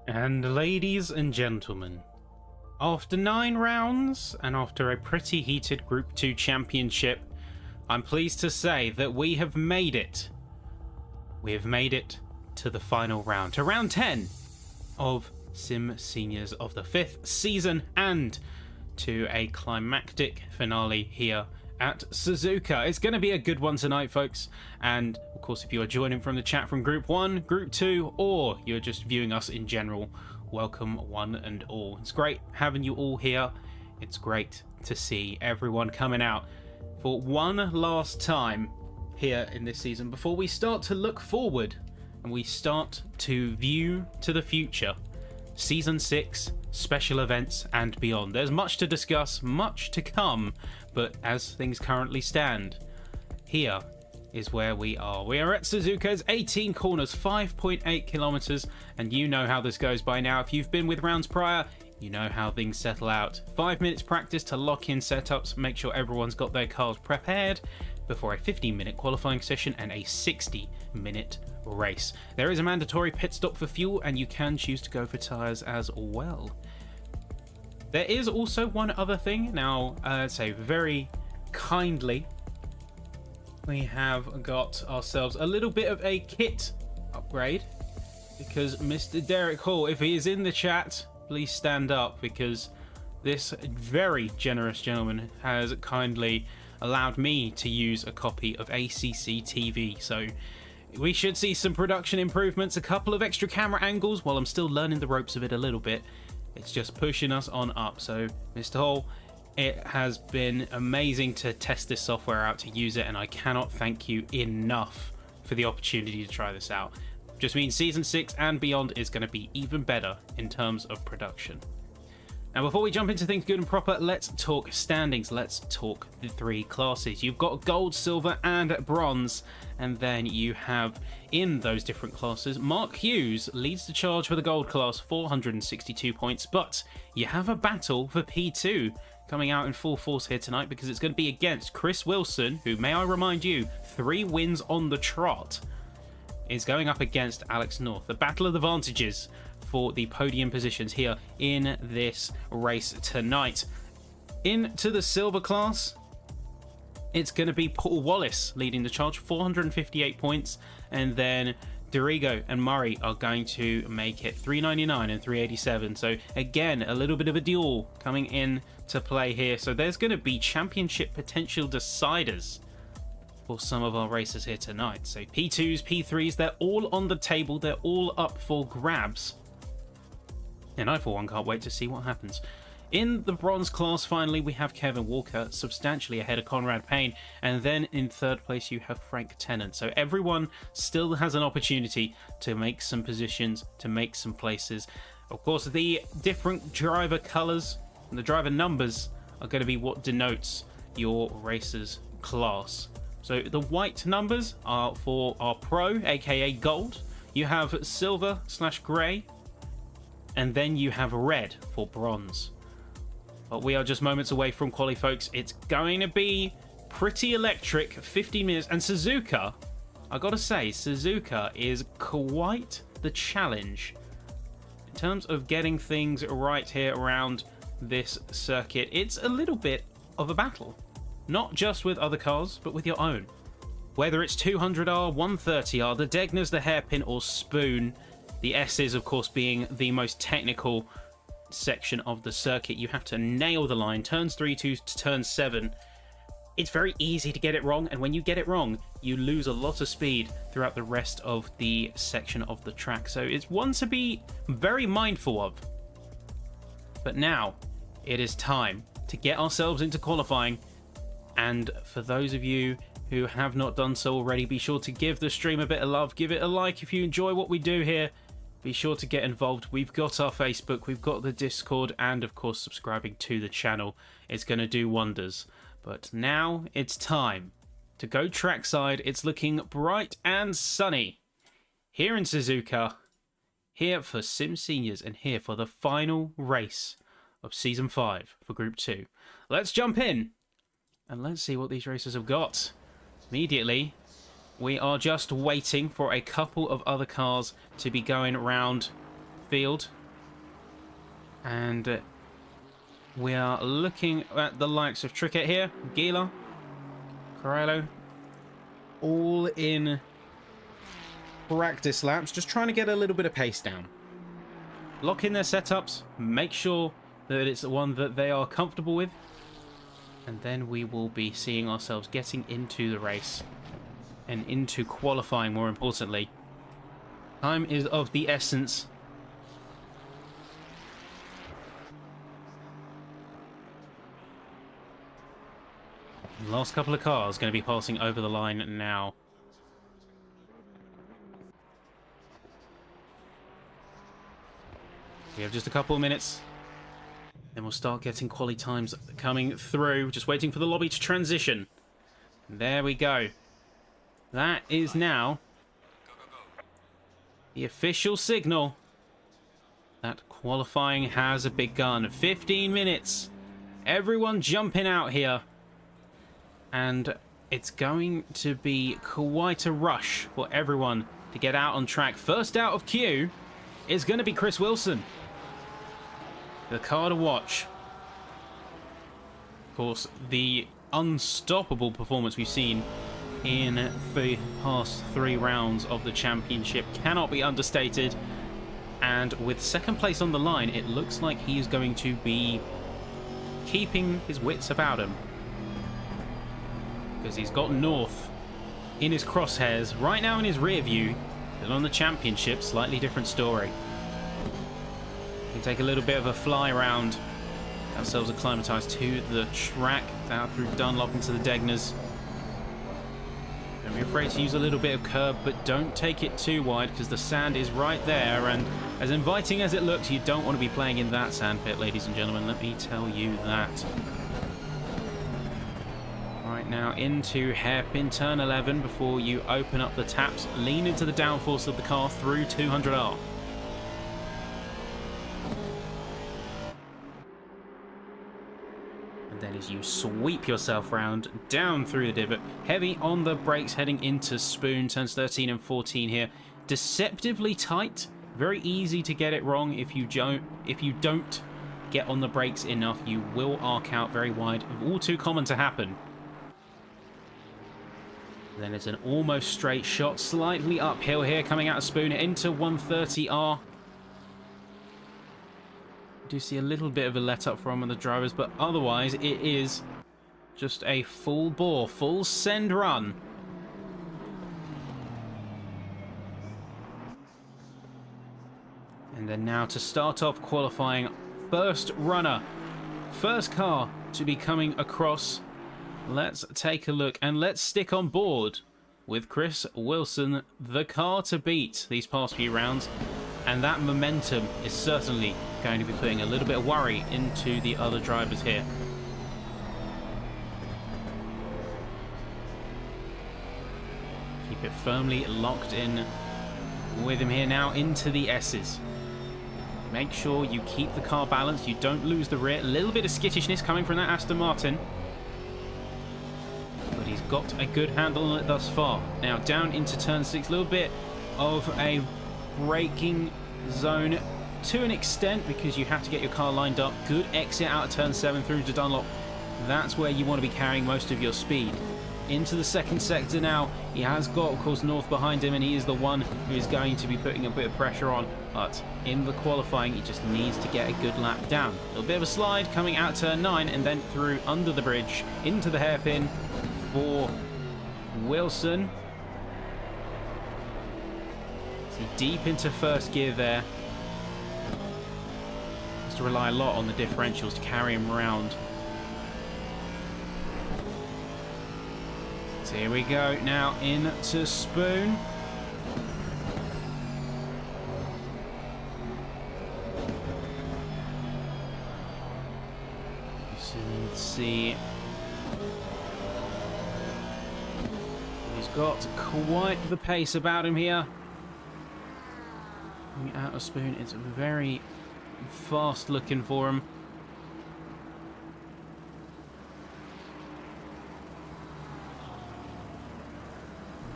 And ladies and gentlemen, after 9 rounds and after a pretty heated Group 2 championship, I'm pleased to say that we have made it. We have made it to the final round, to round 10 of SIMseniors of the 5th season, and to a climactic finale here at Suzuka. It's going to be a good one tonight, folks. And of course, if you are joining from the chat from Group 1, Group 2, or you're just viewing us in general, welcome one and all. It's great having you all here. It's great to see everyone coming out for one last time here in this season before we start to look forward and we start to view to the future. Season 6, special events and beyond. There's much to discuss, much to come, but as things currently stand, here is where we are. We are at Suzuka's 18 corners, 5.8 kilometers, and you know how this goes by now. If you've been with rounds prior, you know how things settle out. 5 minutes practice to lock in setups, make sure everyone's got their cars prepared before a 15-minute qualifying session and a 60-minute race. There is a mandatory pit stop for fuel, and you can choose to go for tyres as well. There is also one other thing. Now, say very kindly, we have got ourselves a little bit of a kit upgrade, because Mr. Derek Hall, if he is in the chat, please stand up, because this very generous gentleman has kindly allowed me to use a copy of ACC TV. So we should see some production improvements, a couple of extra camera angles while I'm still learning the ropes of it a little bit. It's just pushing us on up. So Mr. Hall, it has been amazing to test this software out, to use it, and I cannot thank you enough for the opportunity to try this out. Just means Season 6 and beyond is going to be even better in terms of production. Now, before we jump into things good and proper, let's talk standings. Let's talk the 3 classes. You've got gold, silver, and bronze. And then you have, in those different classes, Mark Hughes leads the charge for the gold class, 462 points. But you have a battle for P2 coming out in full force here tonight, because it's going to be against Chris Wilson, who, may I remind you, 3 wins on the trot, is going up against Alex North. The battle of the vantages for the podium positions here in this race tonight. Into the silver class, it's going to be Paul Wallace leading the charge, 458 points, and then Dorigo and Murray are going to make it 399 and 387. So again, a little bit of a duel coming in to play here. So there's going to be championship potential deciders for some of our racers here tonight. So P2s, P3s, they're all on the table. They're all up for grabs. And I, for one, can't wait to see what happens. In the bronze class, finally, we have Kevin Walker, substantially ahead of Conrad Payne. And then in 3rd place, you have Frank Tennant. So everyone still has an opportunity to make some positions, to make some places. Of course, the different driver colours and the driver numbers are going to be what denotes your racer's class. So the white numbers are for our pro, aka gold. You have silver / grey, and then you have red for bronze. But we are just moments away from quali, folks. It's going to be pretty electric, 15 minutes. And Suzuka, I gotta say, Suzuka is quite the challenge in terms of getting things right here around this circuit. It's a little bit of a battle. Not just with other cars, but with your own. Whether it's 200R, 130R, the Degners, the Hairpin, or Spoon, the S's, of course, being the most technical section of the circuit. You have to nail the line, turns 3 to turn 7. It's very easy to get it wrong, and when you get it wrong, you lose a lot of speed throughout the rest of the section of the track. So it's one to be very mindful of. But now, it is time to get ourselves into qualifying. And for those of you who have not done so already, be sure to give the stream a bit of love. Give it a like if you enjoy what we do here. Be sure to get involved. We've got our Facebook, we've got the Discord, and of course subscribing to the channel. It's going to do wonders. But now it's time to go trackside. It's looking bright and sunny here in Suzuka, here for SIMseniors, and here for the final race of Season 5 for Group 2. Let's jump in and let's see what these racers have got. Immediately, we are just waiting for a couple of other cars to be going around field And we are looking at the likes of Trickett here, Gila, Corello, all in practice laps, just trying to get a little bit of pace down. Lock in their setups, make sure that it's one that they are comfortable with, and then we will be seeing ourselves getting into the race and into qualifying, more importantly. Time is of the essence. The last couple of cars going to be passing over the line now. We have just a couple of minutes. Then we'll start getting quali times coming through. Just waiting for the lobby to transition. There we go. That is now the official signal that qualifying has begun. 15 minutes. Everyone jumping out here. And it's going to be quite a rush for everyone to get out on track. First out of queue is going to be Chris Wilson. The car to watch. Of course, the unstoppable performance we've seen in the past 3 rounds of the championship cannot be understated. And with second place on the line, it looks like he is going to be keeping his wits about him. Because he's got North in his crosshairs, right now in his rear view. But on the championship, slightly different story. We can take a little bit of a fly around, ourselves acclimatise to the track, down through Dunlop into the Degners. Don't be afraid to use a little bit of curb, but don't take it too wide because the sand is right there, and as inviting as it looks, you don't want to be playing in that sand pit, ladies and gentlemen, let me tell you that. Right now into hairpin turn 11 before you open up the taps, lean into the downforce of the car through 200R. And then as you sweep yourself round, down through the divot, heavy on the brakes heading into Spoon, turns 13 and 14 here. Deceptively tight, very easy to get it wrong. If you don't get on the brakes enough, you will arc out very wide. All too common to happen. Then it's an almost straight shot, slightly uphill here, coming out of Spoon into 130R. Do see a little bit of a let up from the drivers, but otherwise it is just a full bore, full send run. And then now to start off qualifying, first runner, first car to be coming across. Let's take a look and let's stick on board with Chris Wilson, the car to beat these past few rounds. And that momentum is certainly going to be putting a little bit of worry into the other drivers here. Keep it firmly locked in with him here now into the S's. Make sure you keep the car balanced, you don't lose the rear. A little bit of skittishness coming from that Aston Martin. But he's got a good handle on it thus far. Now down into turn 6, a little bit of a braking zone to an extent because you have to get your car lined up. Good exit out of turn 7 through to Dunlop. That's where you want to be carrying most of your speed. Into the second sector now. He has got, of course, North behind him, and he is the one who is going to be putting a bit of pressure on. But in the qualifying, he just needs to get a good lap down. A little bit of a slide coming out turn 9 and then through under the bridge into the hairpin for Wilson. See, deep into first gear there. Has to rely a lot on the differentials to carry him around. So here we go now into Spoon. You can see he's got quite the pace about him here. Coming out of Spoon, it's very fast looking for him.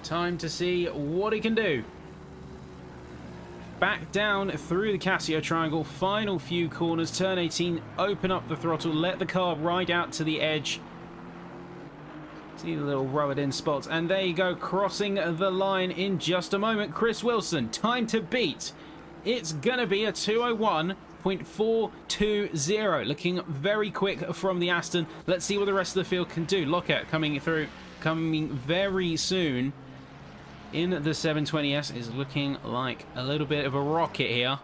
Time to see what he can do. back down through the Casio triangle. Final few corners. Turn 18. Open up the throttle. Let the car ride out to the edge. See the little rubbered in spots. And there you go. Crossing the line in just a moment. Chris Wilson. Time to beat. It's going to be a 2:01.420. Looking very quick from the Aston. Let's see what the rest of the field can do. Lockhart coming through. Coming very soon. In the 720S is looking like a little bit of a rocket here.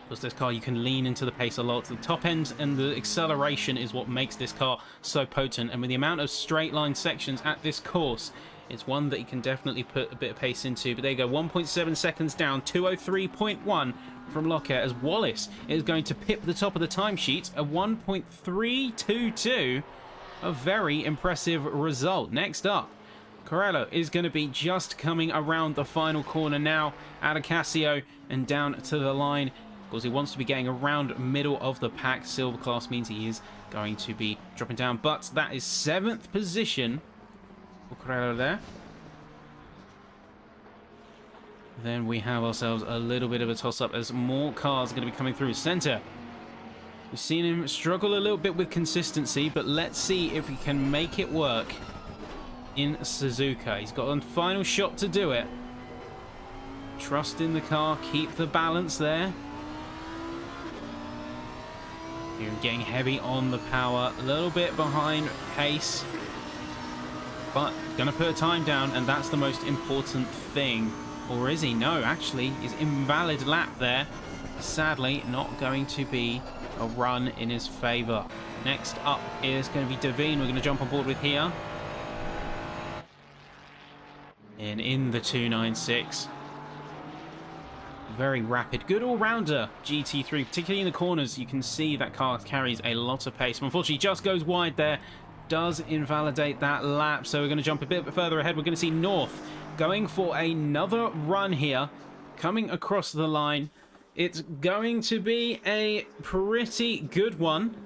Because this car, you can lean into the pace a lot. The top end and the acceleration is what makes this car so potent. And with the amount of straight line sections at this course, it's one that you can definitely put a bit of pace into. But there you go, 1.7 seconds down, 2:03.1 from Lockhart, as Wallace is going to pip the top of the timesheet, a 1.322. A very impressive result. Next up, Corello is going to be just coming around the final corner now out of Casio and down to the line, because he wants to be getting around middle of the pack. Silver class means he is going to be dropping down, but that is 7th position for Corello there. Then we have ourselves a little bit of a toss-up as more cars are going to be coming through center. We've seen him struggle a little bit with consistency, but let's see if he can make it work in Suzuka. He's got a final shot to do it. Trust in the car, keep the balance there. You're getting heavy on the power, a little bit behind pace, but gonna put a time down, and that's the most important thing. Or is he? No, actually, his invalid lap there. Sadly, not going to be a run in his favor. Next up is going to be Devine. We're going to jump on board with here. And in the 296. Very rapid. Good all-rounder GT3, particularly in the corners. You can see that car carries a lot of pace. Unfortunately, just goes wide there. Does invalidate that lap. So we're going to jump a bit further ahead. We're going to see North going for another run here. Coming across the line. It's going to be a pretty good one.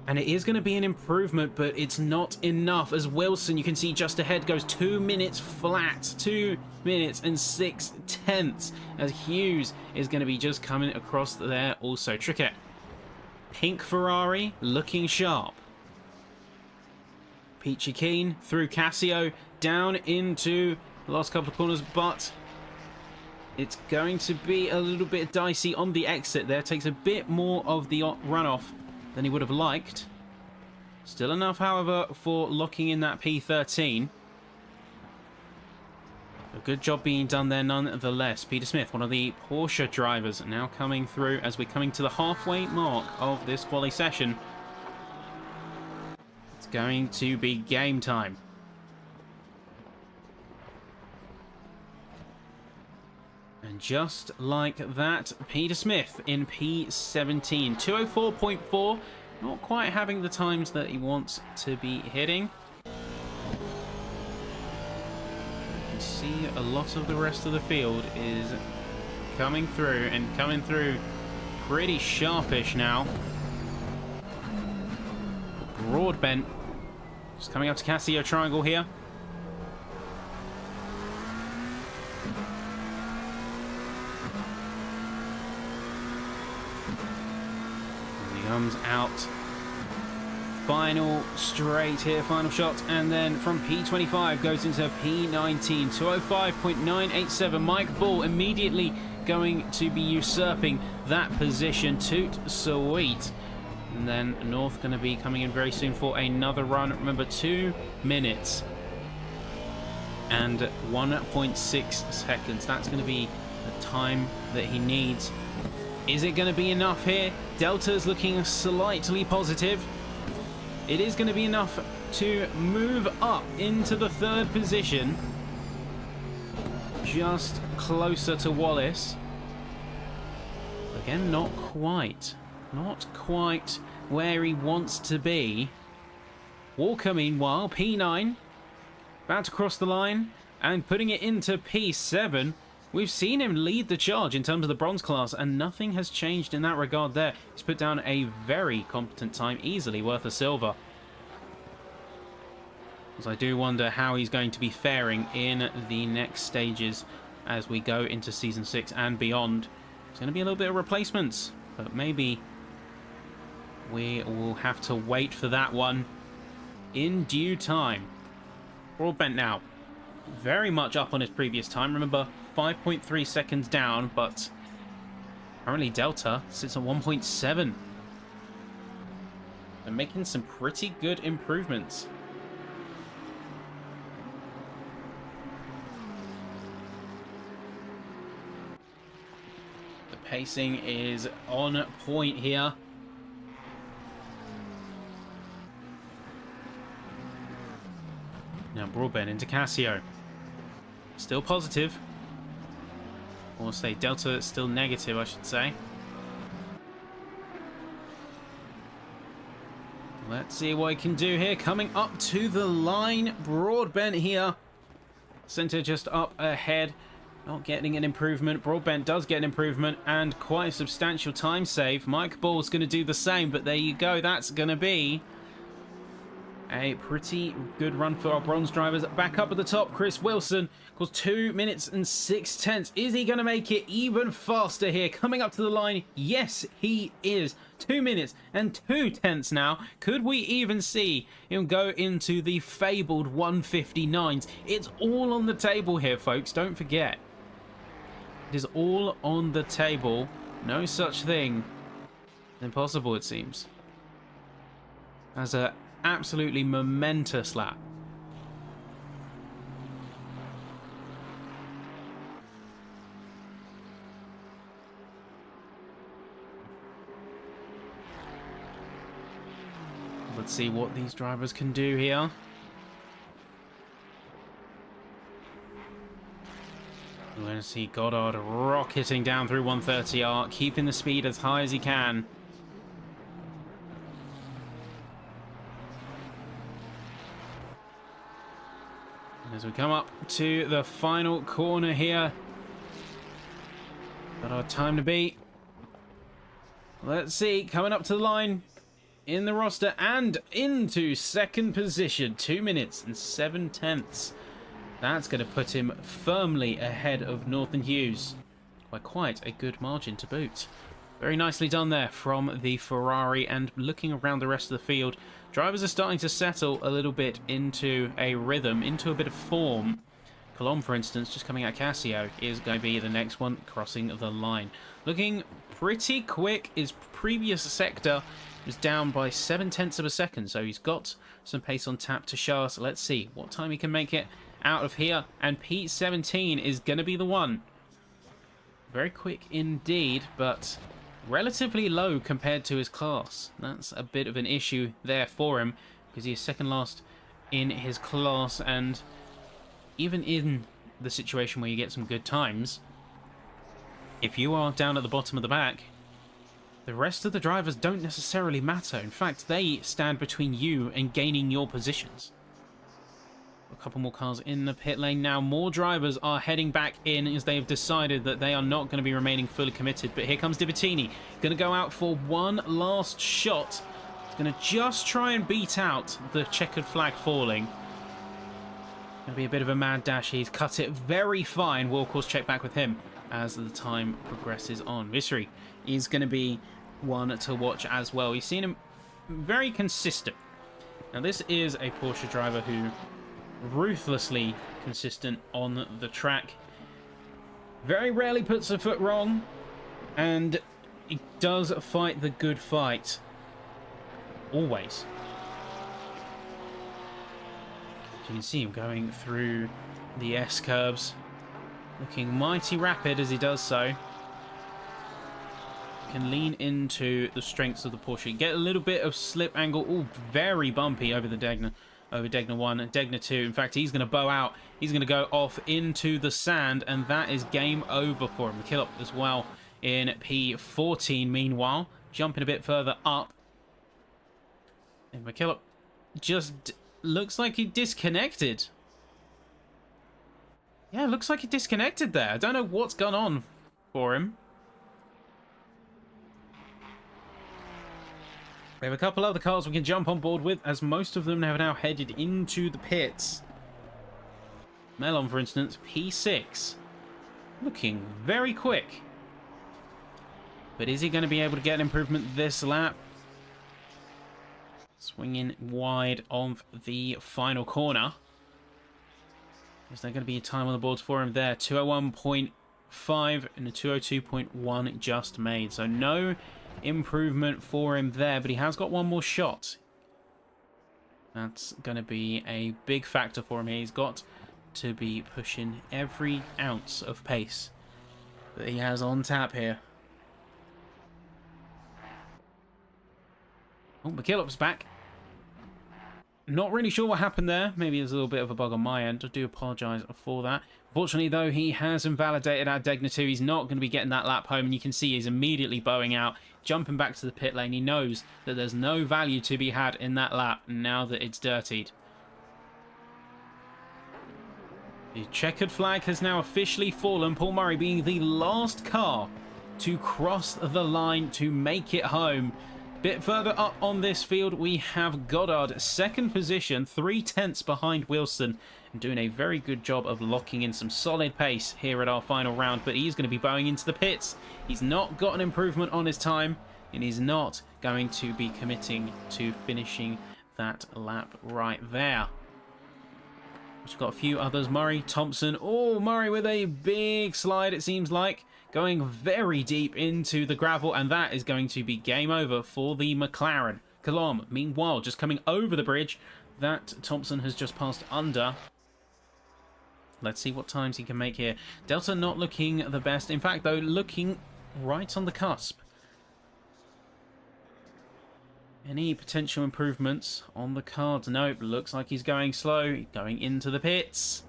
And it is going to be an improvement, but it's not enough. As Wilson, you can see just ahead, goes 2 minutes flat. 2 minutes and 6/10. As Hughes is going to be just coming across there also. Trickett. Pink Ferrari, looking sharp. Peachy Keen through Casio, down into the last couple of corners, but it's going to be a little bit dicey on the exit there. Takes a bit more of the runoff than he would have liked. Still enough, however, for locking in that P13. A good job being done there nonetheless. Peter Smith, one of the Porsche drivers, now coming through as we're coming to the halfway mark of this quali session. It's going to be game time. And just like that, Peter Smith in P17. 2:04.4. Not quite having the times that he wants to be hitting. You can see a lot of the rest of the field is coming through, and coming through pretty sharpish now. Broadbent just coming up to Casio Triangle here. Comes out. Final straight here, final shot, and then from P25 goes into P19. 2:05.987. Mike Ball immediately going to be usurping that position. Toot sweet. And then North going to be coming in very soon for another run. Remember, 2 minutes and 1.6 seconds. That's going to be the time that he needs. Is it going to be enough here? Delta's looking slightly positive. It is going to be enough to move up into the 3rd position. Just closer to Wallace. Again, not quite. Not quite where he wants to be. Walker, meanwhile, P9. About to cross the line and putting it into P7. We've seen him lead the charge in terms of the bronze class, and nothing has changed in that regard there. He's put down a very competent time, easily worth a silver. As I do wonder how he's going to be faring in the next stages as we go into Season 6 and beyond. It's going to be a little bit of replacements, but maybe we will have to wait for that one in due time. Broadbent now very much up on his previous time. Remember, 5.3 seconds down, but currently Delta sits at 1.7. They're making some pretty good improvements. The pacing is on point here. Now Broadbent into Casio. Still positive. Or say Delta is still negative, I should say. Let's see what he can do here. Coming up to the line. Broadbent here. Center just up ahead. Not getting an improvement. Broadbent does get an improvement and quite a substantial time save. Mike Ball's going to do the same, but there you go. That's going to be a pretty good run for our bronze drivers. Back up at the top, Chris Wilson goes 2 minutes and 6 tenths. Is he going to make it even faster here? Coming up to the line, yes, he is. 2 minutes and 2 tenths now. Could we even see him go into the fabled 159s? It's all on the table here, folks. Don't forget. It is all on the table. No such thing. Impossible, it seems. As a absolutely momentous lap. Let's see what these drivers can do here. We're going to see Goddard rocketing down through 130R, keeping the speed as high as he can. As we come up to the final corner here. Got our time to beat. Let's see, coming up to the line in the roster and into second position. 2 minutes and 7 tenths. That's going to put him firmly ahead of Northern Hughes by quite a good margin to boot. Very nicely done there from the Ferrari, and looking around the rest of the field, drivers are starting to settle a little bit into a rhythm, into a bit of form. Colomb, for instance, just coming out Casio, is going to be the next one crossing the line. Looking pretty quick. His previous sector was down by 7 tenths of a second, so he's got some pace on tap to show us. Let's see what time he can make it out of here, and P17 is going to be the one. Very quick indeed, but relatively low compared to his class. That's a bit of an issue there for him, because he is second last in his class, and even in the situation where you get some good times, if you are down at the bottom of the pack, the rest of the drivers don't necessarily matter. In fact, they stand between you and gaining your positions. A couple more cars in the pit lane now. More drivers are heading back in as they have decided that they are not going to be remaining fully committed. But here comes Di Bettini. Going to go out for one last shot. He's going to just try and beat out the checkered flag falling. Going to be a bit of a mad dash. He's cut it very fine. We'll, of course, check back with him as the time progresses on. Vissery is going to be one to watch as well. You've seen him very consistent. Now, this is a Porsche driver who ruthlessly consistent on the track. Very rarely puts a foot wrong, and he does fight the good fight. Always. As you can see him going through the S-curves, looking mighty rapid as he does so. Can lean into the strengths of the Porsche. Get a little bit of slip angle. Oh, very bumpy over the Degner. Over Degner 1 and Degner 2. In fact, he's going to bow out. He's going to go off into the sand, and that is game over for him. McKillop as well in P14. Meanwhile, jumping a bit further up. And McKillop just looks like he disconnected. Yeah, looks like he disconnected there. I don't know what's gone on for him. We have a couple other cars we can jump on board with, as most of them have now headed into the pits. Melon, for instance, P6. looking very quick. But is he going to be able to get an improvement this lap? Swinging wide of the final corner. Is there going to be a time on the boards for him there? 201.5 and a 202.1 just made. So no improvement for him there, but he has got one more shot. That's going to be a big factor for him here. He's got to be pushing every ounce of pace that he has on tap here. Oh, McKillop's back. Not really sure what happened there. Maybe there's a little bit of a bug on my end. I do apologise for that. Fortunately, though, he has invalidated our Degna 2. He's not going to be getting that lap home, and you can see he's immediately bowing out, jumping back to the pit lane. He knows that there's no value to be had in that lap now that it's dirtied. The checkered flag has now officially fallen, Paul Murray being the last car to cross the line to make it home. Bit further up on this field, we have Goddard, second position, 3/10 behind Wilson, and doing a very good job of locking in some solid pace here at our final round, but he's going to be bowing into the pits. He's not got an improvement on his time, and he's not going to be committing to finishing that lap right there. We've got a few others. Murray, Thompson. Oh, Murray with a big slide, it seems like. Going very deep into the gravel, and that is going to be game over for the McLaren. Kalom, meanwhile, just coming over the bridge that Thompson has just passed under. Let's see what times he can make here. Delta not looking the best. In fact, though, looking right on the cusp. Any potential improvements on the cards? Nope, looks like he's going slow, going into the pits.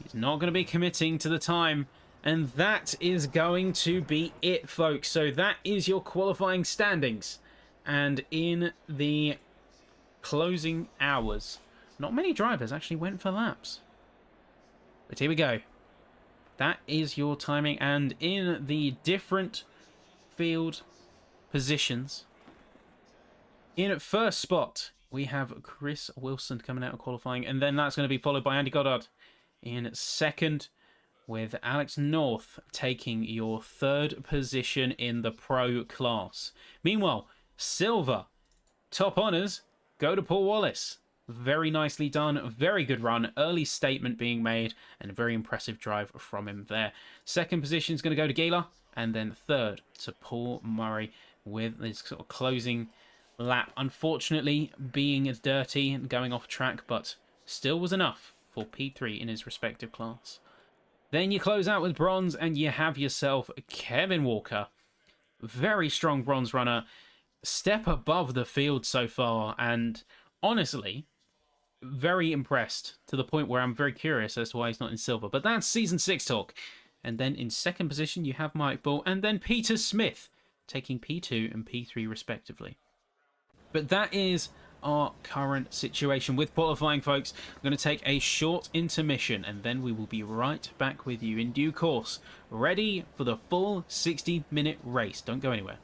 He's not going to be committing to the time. And that is going to be it, folks. So that is your qualifying standings. And in the closing hours, not many drivers actually went for laps. But here we go. That is your timing. And in the different field positions, in first spot, we have Chris Wilson coming out of qualifying. And then that's going to be followed by Andy Goddard in second, with Alex North taking your third position in the pro class. Meanwhile, silver, top honours go to Paul Wallace. Very nicely done, very good run, early statement being made, and a very impressive drive from him there. Second position is going to go to Gila, and then third to Paul Murray with this sort of closing lap. Unfortunately, being dirty and going off track, but still was enough for P3 in his respective class. Then you close out with bronze, and you have yourself Kevin Walker. Very strong bronze runner. Step above the field so far, and honestly, very impressed to the point where I'm very curious as to why he's not in silver. But that's Season 6 talk. And then in second position, you have Mike Bull, and then Peter Smith taking P2 and P3 respectively. But that is our current situation with qualifying, folks. I'm going to take a short intermission, and then we will be right back with you in due course, ready for the full 60-minute race. Don't go anywhere.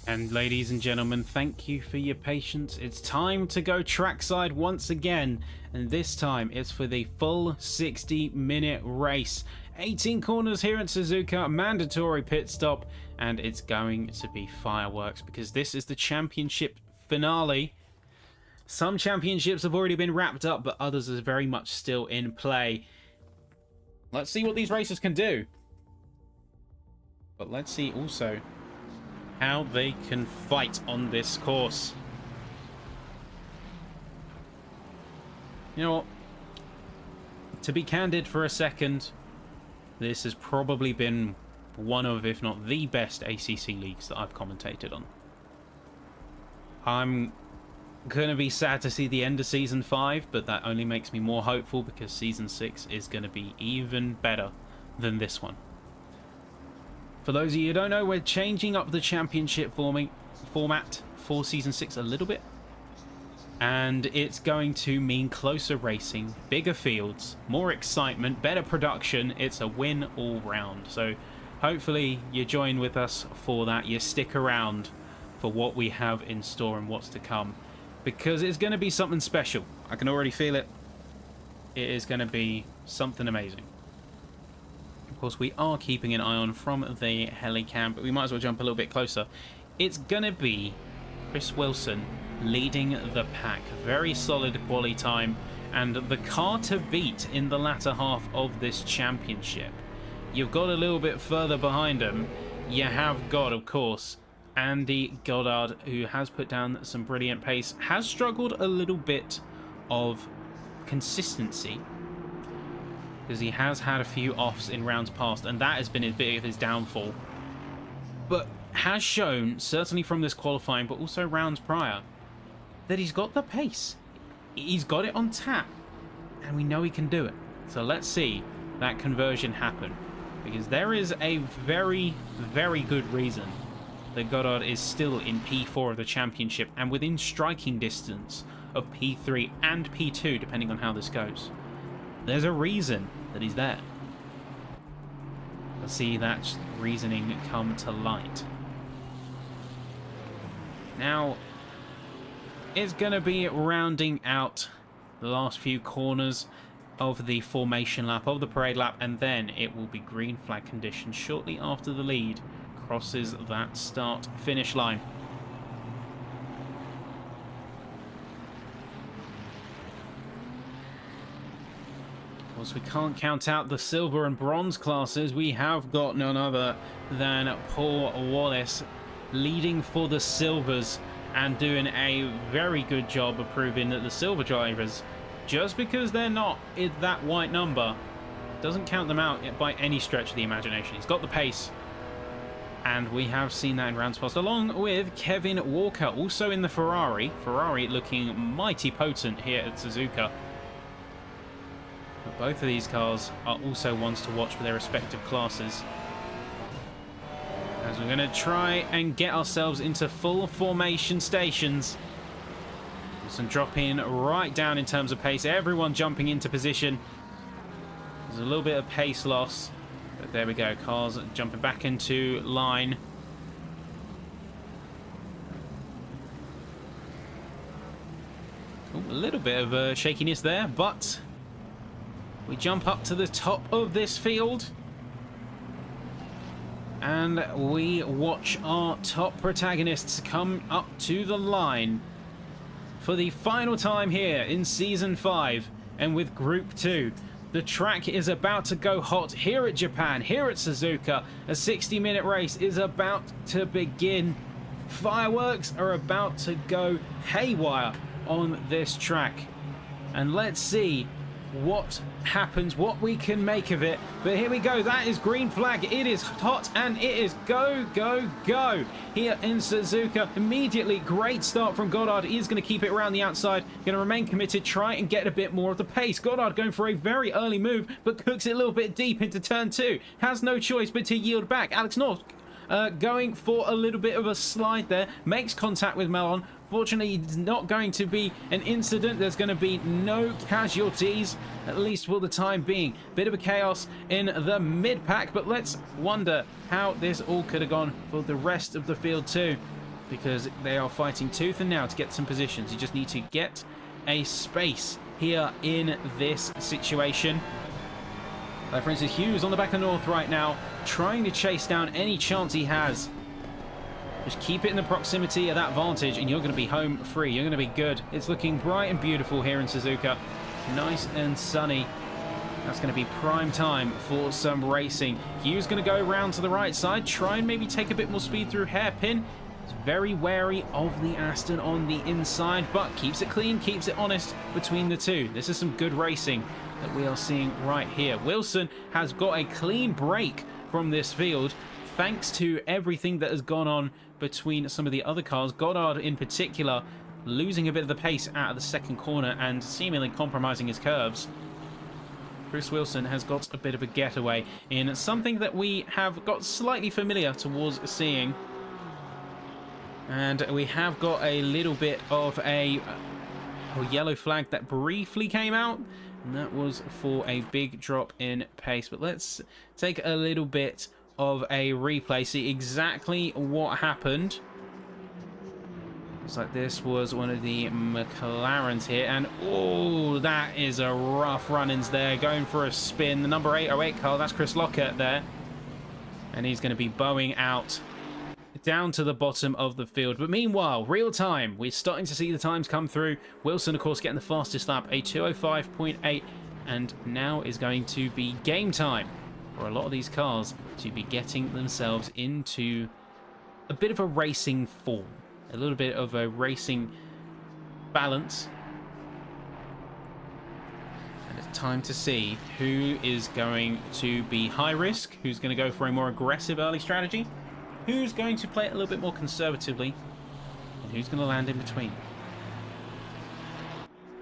And ladies and gentlemen, thank you for your patience. It's time to go trackside once again, and this time it's for the full 60-minute race. 18 corners here at Suzuka, mandatory pit stop, and it's going to be fireworks because this is the championship finale. Some championships have already been wrapped up, but others are very much still in play. Let's see what these racers can do. But let's see also how they can fight on this course. You know what? To be candid for a second, this has probably been one of, if not the best ACC leagues that I've commentated on. I'm going to be sad to see the end of Season 5, but that only makes me more hopeful because Season 6 is going to be even better than this one. For those of you who don't know, we're changing up the championship format for Season 6 a little bit. And it's going to mean closer racing, bigger fields, more excitement, better production. It's a win all round. So hopefully you join with us for that. You stick around for what we have in store and what's to come. Because it's going to be something special. I can already feel it. It is going to be something amazing. Of course, we are keeping an eye on from the helicam, but we might as well jump a little bit closer. It's going to be Chris Wilson leading the pack. Very solid quali time, and the car to beat in the latter half of this championship. You've got a little bit further behind him. You have got, of course, Andy Goddard, who has put down some brilliant pace, has struggled a little bit of consistency, because he has had a few offs in rounds past, and that has been a bit of his downfall. But has shown, certainly from this qualifying, but also rounds prior, that he's got the pace. He's got it on tap, and we know he can do it. So let's see that conversion happen, because there is a very, very good reason that Goddard is still in P4 of the championship, and within striking distance of P3 and P2, depending on how this goes. There's a reason that he's there. Let's see that reasoning come to light. Now, it's going to be rounding out the last few corners of the formation lap, of the parade lap, and then it will be green flag conditions shortly after the lead crosses that start-finish line. Of course, we can't count out the silver and bronze classes. We have got none other than Paul Wallace leading for the silvers and doing a very good job of proving that the silver drivers, just because they're not in that white number, doesn't count them out by any stretch of the imagination. He's got the pace, and we have seen that in rounds past, along with Kevin Walker, also in the Ferrari. Ferrari looking mighty potent here at Suzuka. But both of these cars are also ones to watch for their respective classes, as we're going to try and get ourselves into full formation stations. Some dropping right down in terms of pace. Everyone jumping into position. There's a little bit of pace loss, but there we go. Cars jumping back into line. Ooh, a little bit of shakiness there, but we jump up to the top of this field. And we watch our top protagonists come up to the line for the final time here in Season 5 and with Group 2. The track is about to go hot here at Japan, here at Suzuka. A 60-minute race is about to begin. Fireworks are about to go haywire on this track. And let's see what happens, what we can make of it. But here we go, that is green flag. It is hot and it is go, go, go here in Suzuka. Immediately, great start from Goddard. He is going to keep it around the outside, going to remain committed, try and get a bit more of the pace. Goddard going for a very early move, but cooks it a little bit deep into turn 2. Has no choice but to yield back. Alex North going for a little bit of a slide there, makes contact with Melon. Fortunately, it's not going to be an incident. There's going to be no casualties, at least for the time being. Bit of a chaos in the mid-pack, but let's wonder how this all could have gone for the rest of the field too. because they are fighting tooth and nail to get some positions. You just need to get a space here in this situation. Like, for instance, Hughes on the back of North right now, trying to chase down any chance he has. Just keep it in the proximity of that vantage, and you're going to be home free. You're going to be good. It's looking bright and beautiful here in Suzuka. Nice and sunny. That's going to be prime time for some racing. Hughes going to go around to the right side, try and maybe take a bit more speed through hairpin. He's very wary of the Aston on the inside, but keeps it clean, keeps it honest between the two. This is some good racing that we are seeing right here. Wilson has got a clean break from this field thanks to everything that has gone on between some of the other cars. Goddard in particular losing a bit of the pace out of the second corner and seemingly compromising his curves. Bruce Wilson has got a bit of a getaway in something that we have got slightly familiar towards seeing. And we have got a little bit of a yellow flag that briefly came out, and that was for a big drop in pace. But let's take a little bit of a replay, see exactly what happened. Looks like this was one of the McLarens here, and oh, that is a rough run-ins there, going for a spin. The number 808 car, that's Chris Lockett there, and he's going to be bowing out down to the bottom of the field. But meanwhile, real time, we're starting to see the times come through. Wilson, of course, getting the fastest lap, a 2:05.8, and now is going to be game time for a lot of these cars to be getting themselves into a bit of a racing form. A little bit of a racing balance. And it's time to see who is going to be high risk, who's going to go for a more aggressive early strategy, who's going to play it a little bit more conservatively, and who's going to land in between.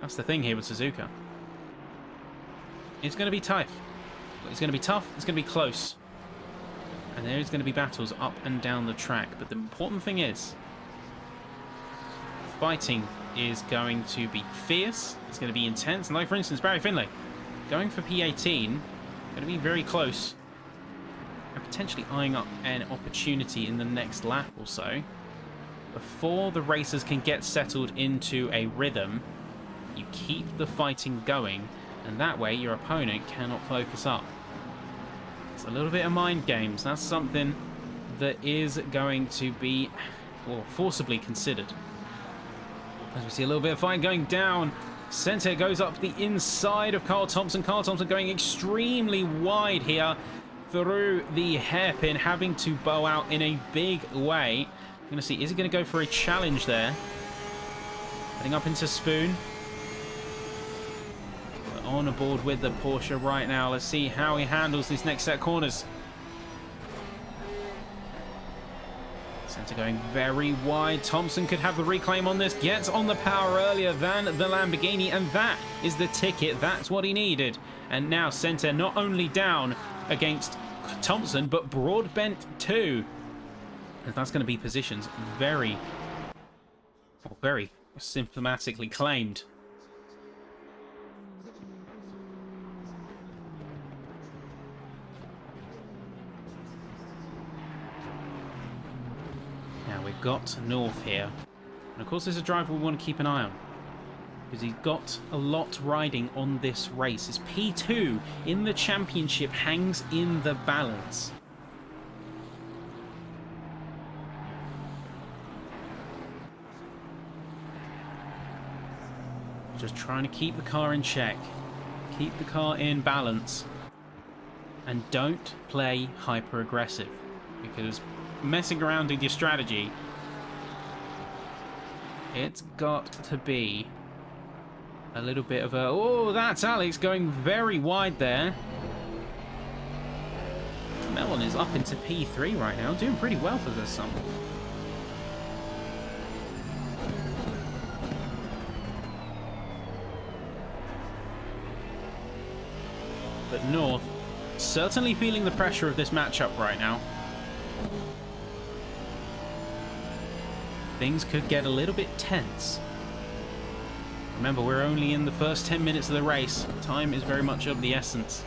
That's the thing here with Suzuka. It's going to be tough. It's going to be tough, it's going to be close. And there is going to be battles up and down the track. But the important thing is, fighting is going to be fierce, it's going to be intense, and like for instance Barry Finlay going for P18, going to be very close and potentially eyeing up an opportunity in the next lap or so. Before the racers can get settled into a rhythm, you keep the fighting going, and that way your opponent cannot focus up. It's a little bit of mind games. That's something that is going to be, well, forcibly considered. As we see a little bit of fight going down. Centre goes up the inside of Carl Thompson. Carl Thompson going extremely wide here through the hairpin, having to bow out in a big way. I'm going to see, is he going to go for a challenge there? Heading up into Spoon. We're on aboard with the Porsche right now. Let's see how he handles this next set of corners. Centre going very wide. Thompson could have the reclaim on this. Gets on the power earlier than the Lamborghini, and that is the ticket. That's what he needed. And now Centre not only down against Thompson, but Broadbent too. And that's going to be positions very symptomatically claimed. We've got North here, and of course there's a driver we want to keep an eye on because he's got a lot riding on this race. His P2 in the championship hangs in the balance. Just trying to keep the car in check, keep the car in balance, and don't play hyper aggressive, because messing around with your strategy, it's got to be a little bit of a... Oh, that's Alex going very wide there. Melon is up into P3 right now, doing pretty well for this summer. But North certainly feeling the pressure of this matchup right now. Things could get a little bit tense. Remember, we're only in the first 10 minutes of the race. Time is very much of the essence.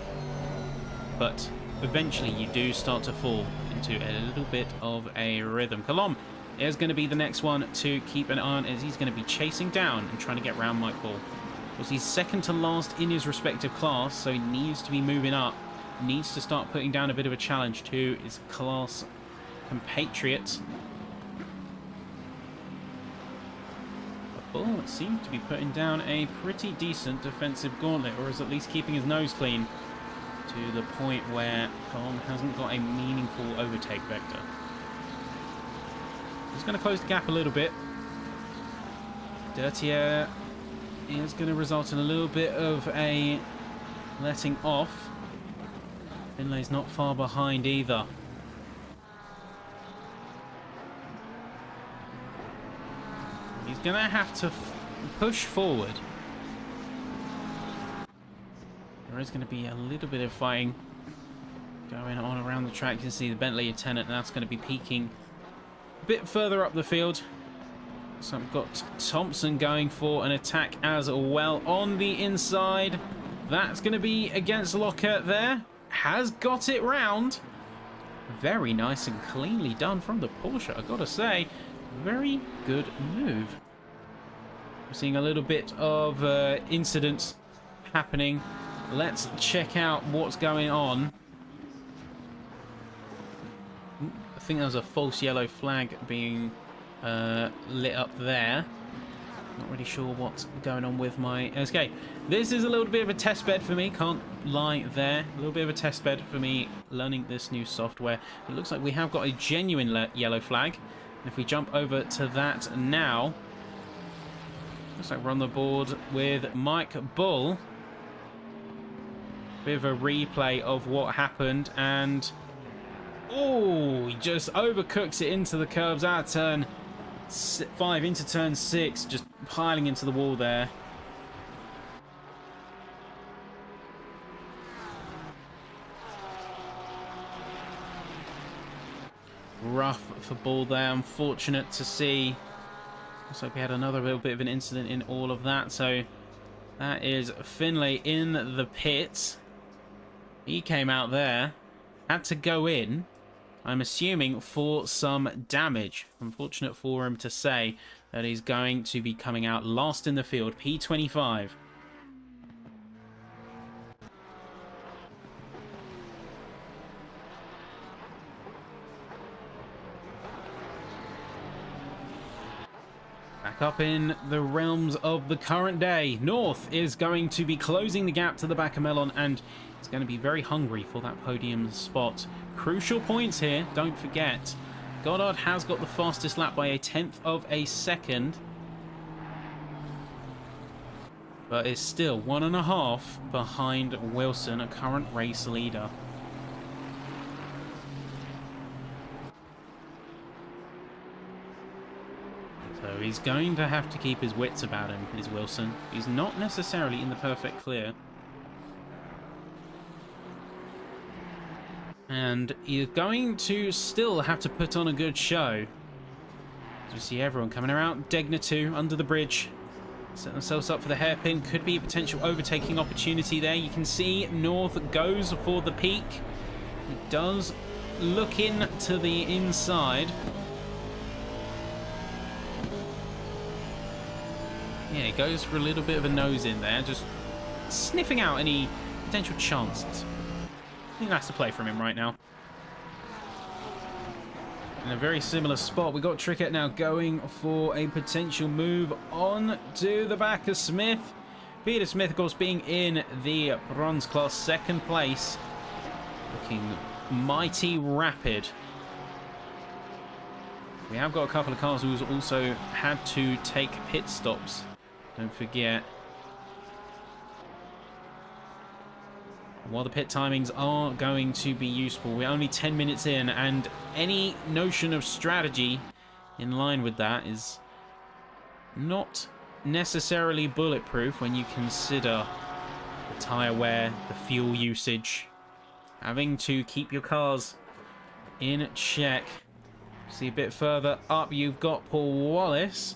But eventually you do start to fall into a little bit of a rhythm. Colomb is going to be the next one to keep an eye on, as he's going to be chasing down and trying to get round Mike Bull. Because he's second to last in his respective class, so he needs to be moving up. Needs to start putting down a bit of a challenge to his class compatriots. But Bull seems to be putting down a pretty decent defensive gauntlet, or is at least keeping his nose clean, to the point where Colm hasn't got a meaningful overtake vector. He's going to close the gap a little bit. Dirty Air is going to result in a little bit of a letting off. Finlay's not far behind either. He's going to have to push forward. There is going to be a little bit of fighting going on around the track. You can see the Bentley Lieutenant, and that's going to be peaking a bit further up the field. So I've got Thompson going for an attack as well on the inside. That's going to be against Lockhart there. Has got it round. Very nice and cleanly done from the Porsche, I've got to say. Very good move. We're seeing a little bit of incidents happening. Let's check out what's going on. I think there's a false yellow flag being lit up there. Not really sure what's going on with my... Okay, this is a little bit of a test bed for me, can't lie there. A little bit of a test bed for me learning this new software. It looks like we have got a genuine yellow flag. And if we jump over to that now, looks like we're on the board with Mike Bull. Bit of a replay of what happened, and oh, he just overcooks it into the curbs out of turn 5 into turn 6, just piling into the wall there. Rough for Bull there, unfortunate to see. Looks like we had another little bit of an incident in all of that. So that is Finlay in the pits. He came out there, had to go in, I'm assuming, for some damage. Unfortunate for him to say that he's going to be coming out last in the field, P25. Back up in the realms of the current day, North is going to be closing the gap to the back of Melon, and it's going to be very hungry for that podium spot. Crucial points here, don't forget. Goddard has got the fastest lap by 1/10 of a second, but is still 1.5 behind Wilson, a current race leader. So he's going to have to keep his wits about him, is Wilson. He's not necessarily in the perfect clear. And you're going to still have to put on a good show. As we see everyone coming around. Degner 2 under the bridge. Set themselves up for the hairpin. Could be a potential overtaking opportunity there. You can see North goes for the peak. He does look in to the inside. Yeah, he goes for a little bit of a nose in there. Just sniffing out any potential chances. I think that's the play from him right now. In a very similar spot, we got Trickett now going for a potential move on to the back of Smith. Peter Smith, of course, being in the bronze class, second place. Looking mighty rapid. We have got a couple of cars who's also had to take pit stops. Don't forget. While the pit timings are going to be useful, we're only 10 minutes in, and any notion of strategy in line with that is not necessarily bulletproof when you consider the tyre wear, the fuel usage, having to keep your cars in check. See a bit further up, you've got Paul Wallace.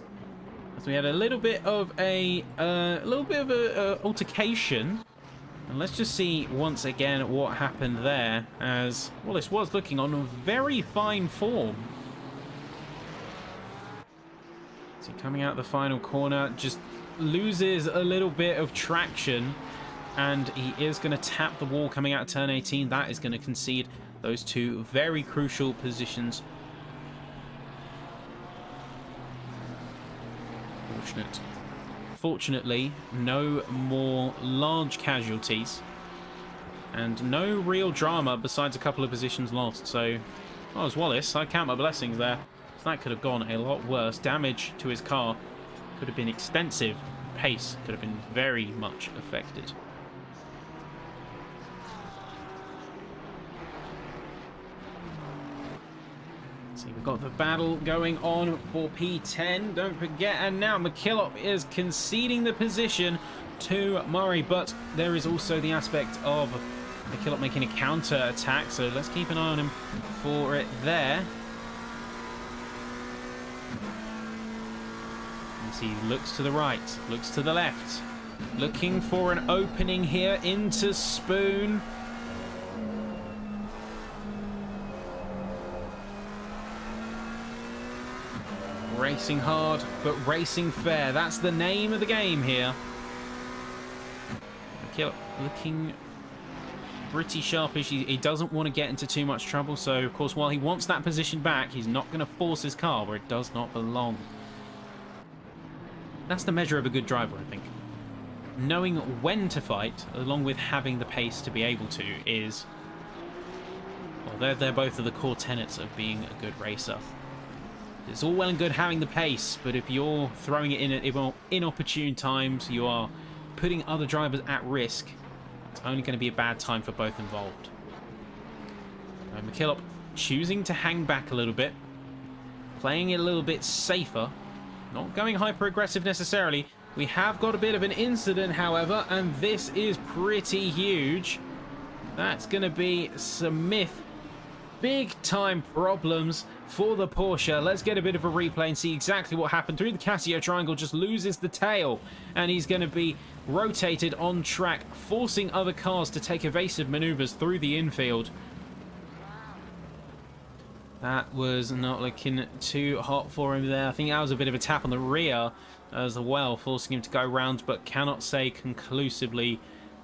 As we had a little bit of a altercation. And let's just see once again what happened there, as Wallace was looking on very fine form. So coming out the final corner, just loses a little bit of traction, and he is going to tap the wall coming out of turn 18. That is going to concede those two very crucial positions. Fortunately, no more large casualties and no real drama besides a couple of positions lost. So, well, as Wallace, I count my blessings there. So that could have gone a lot worse. Damage to his car could have been extensive. Pace could have been very much affected. See, we've got the battle going on for P10, don't forget, and now McKillop is conceding the position to Murray, but there is also the aspect of McKillop making a counter attack, so let's keep an eye on him for it there. And see, he looks to the right, looks to the left, looking for an opening here into Spoon. Racing hard, but racing fair. That's the name of the game here. McKillop looking pretty sharpish. He doesn't want to get into too much trouble, so of course while he wants that position back, he's not going to force his car where it does not belong. That's the measure of a good driver, I think. Knowing when to fight, along with having the pace to be able to, is... well, they're both of the core tenets of being a good racer. It's all well and good having the pace, but if you're throwing it in at inopportune times, you are putting other drivers at risk. It's only going to be a bad time for both involved. McKillop choosing to hang back a little bit, playing it a little bit safer, not going hyper-aggressive necessarily. We have got a bit of an incident, however, and this is pretty huge. That's going to be some big-time problems for the Porsche. Let's get a bit of a replay and see exactly what happened. Through the Casio triangle, just loses the tail, and he's going to be rotated on track, forcing other cars to take evasive maneuvers through the infield. That was not looking too hot for him there. I think that was a bit of a tap on the rear as well, forcing him to go round, but cannot say conclusively